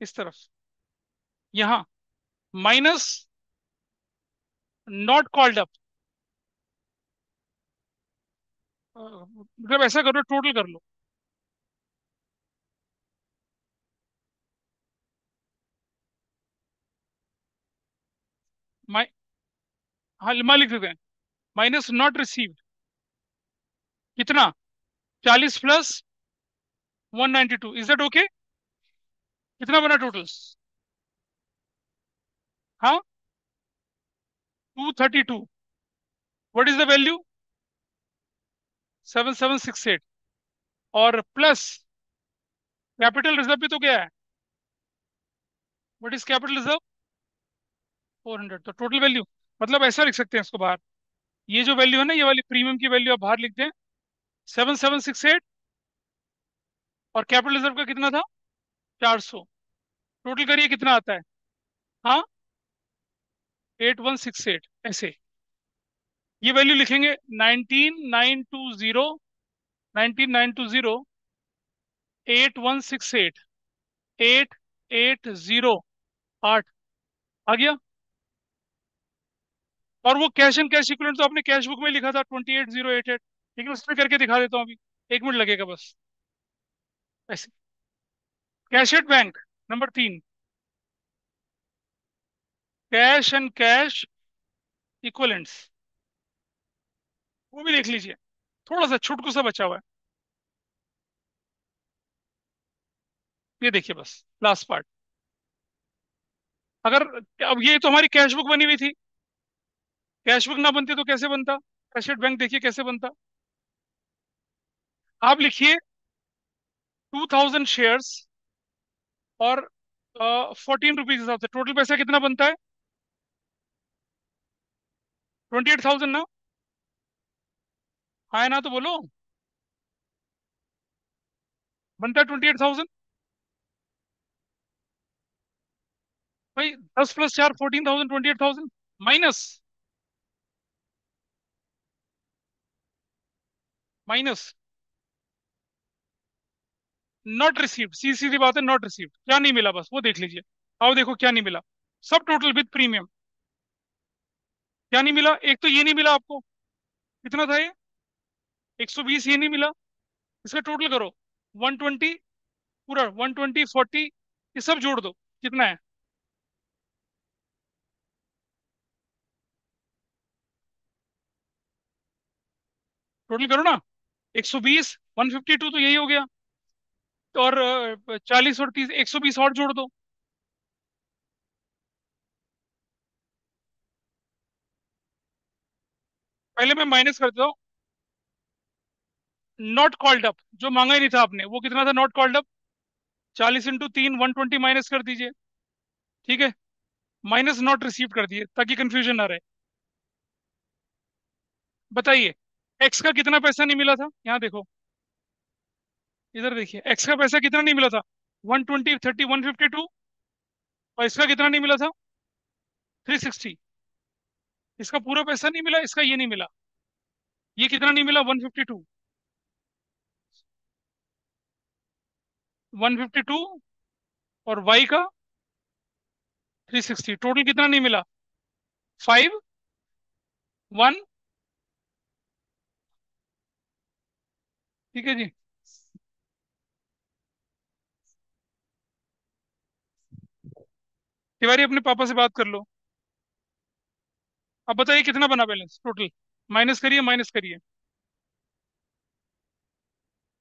इस तरफ, यहाँ माइनस नॉट कॉल्ड अप। मतलब ऐसा करो, टोटल कर लो। माइ हाँ, लिमा लिख देते हैं। माइनस नॉट रिसीव्ड कितना? 40 प्लस 192। Is that okay? कितना बना टोटल? हाँ, 232। What is the value? 7768। और प्लस कैपिटल रिजर्व भी तो क्या है? What is capital reserve? 400। तो टोटल वैल्यू, मतलब ऐसा लिख सकते हैं इसको बाहर। ये जो वैल्यू है ना, ये वाली प्रीमियम की वैल्यू आप बाहर लिख दें, 7768। और कैपिटल रिजर्व का कितना था? 400। टोटल करिए कितना आता है? हाँ, 8168। ऐसे ये वैल्यू लिखेंगे। 19920, 19920, 8168, 8808। आ गया। और वो कैश एंड कैश इक्विवेलेंट तो आपने कैश बुक में लिखा था 28088, लेकिन उसमें करके दिखा देता हूँ अभी, 1 मिनट लगेगा बस। ऐसे cash at bank number 3, cash and cash equivalents, वो भी देख लीजिए, थोड़ा सा छुटकू सा बचा हुआ है। ये देखिए बस लास्ट पार्ट। अगर अब ये तो हमारी कैश बुक बनी हुई थी, कैश बुक ना बनती तो कैसे बनता? कैश एट बैंक देखिए कैसे बनता। आप लिखिए 2000 शेयर्स और 14 रुपीज हिसाब से टोटल पैसा कितना बनता है? 28,000 ना? हाँ है ना तो बोलो। बनता है 28,000। भाई 10 + 4 14,000, 28,000 माइनस, माइनस नॉट रिसीव्ड, सीधी बात है, नॉट रिसीव्ड, क्या नहीं मिला बस वो देख लीजिए। आओ देखो क्या नहीं मिला, सब टोटल विद प्रीमियम। क्या नहीं मिला? एक तो ये नहीं मिला आपको, कितना था ये? 120, ये नहीं मिला। इसका टोटल करो, 120, पूरा 120 40, ये सब जोड़ दो, कितना है? टोटल करो ना, 120 152 तो यही हो गया। तो और 40 और 30, 120 और जोड़ दो। पहले मैं माइनस कर देता हूँ। नॉट कॉल्ड अप जो मांगा ही नहीं था आपने, वो कितना था नॉट कॉल्ड अप? 40 × 3 120 माइनस कर दीजिए। ठीक है, माइनस नॉट रिसीव कर दिए ताकि कंफ्यूजन ना रहे। बताइए, एक्स का कितना पैसा नहीं मिला था? यहाँ देखो, इधर देखिए, एक्स का पैसा कितना नहीं मिला था? 120 30 152। और इसका कितना नहीं मिला था? 360। इसका पूरा पैसा नहीं मिला, इसका ये नहीं मिला। ये कितना नहीं मिला? 152, 152। और वाई का 360, टोटल कितना नहीं मिला? 5 1। ठीक है जी। तिवारी अपने पापा से बात कर लो। अब बताइए कितना बना बैलेंस टोटल? माइनस करिए, माइनस करिए,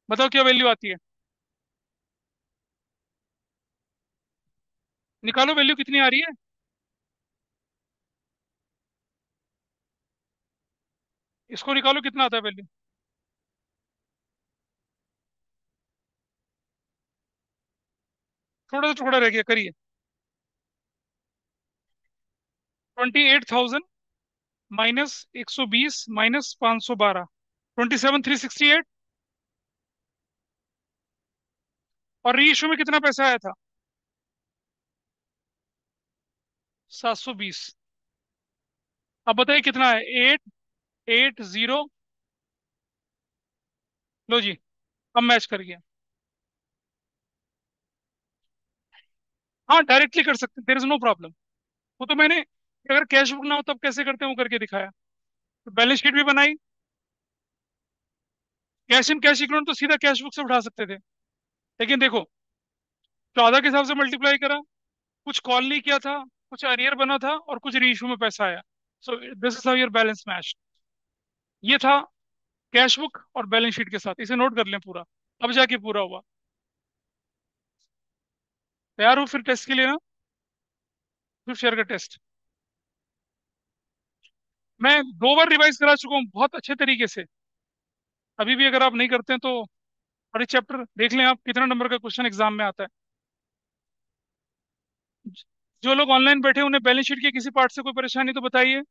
बताओ क्या वैल्यू आती है? निकालो वैल्यू कितनी आ रही है। इसको निकालो कितना आता है वैल्यू। थोड़ा सा टुकड़ा रह गया, करिए। 28,000 माइनस 120 माइनस 512, 27 368। और रीइश्यू में कितना पैसा आया था? 720। अब बताइए कितना है? 880। लो जी, अब मैच कर गया। हाँ डायरेक्टली कर सकते, देर इज नो प्रॉब्लम। वो तो मैंने, अगर कैश बुक ना हो तब कैसे करते हैं वो करके दिखाया। तो बैलेंस शीट भी बनाई, कैश इन कैश इक्विवेलेंट तो सीधा कैश बुक से उठा सकते थे, लेकिन देखो 14 के हिसाब से मल्टीप्लाई करा, कुछ कॉल नहीं किया था, कुछ अरियर बना था, और कुछ रीइश्यू में पैसा आया। So this is how your balance match. ये था कैश बुक और बैलेंस शीट के साथ, इसे नोट कर लें पूरा, अब जाके पूरा हुआ। तैयार हो फिर टेस्ट के लिए ना? फिर शेयर का टेस्ट। मैं 2 बार रिवाइज करा चुका हूँ बहुत अच्छे तरीके से। अभी भी अगर आप नहीं करते हैं तो हर चैप्टर देख लें आप, कितना नंबर का क्वेश्चन एग्जाम में आता है। जो लोग ऑनलाइन बैठे हैं, उन्हें बैलेंस शीट के किसी पार्ट से कोई परेशानी तो बताइए।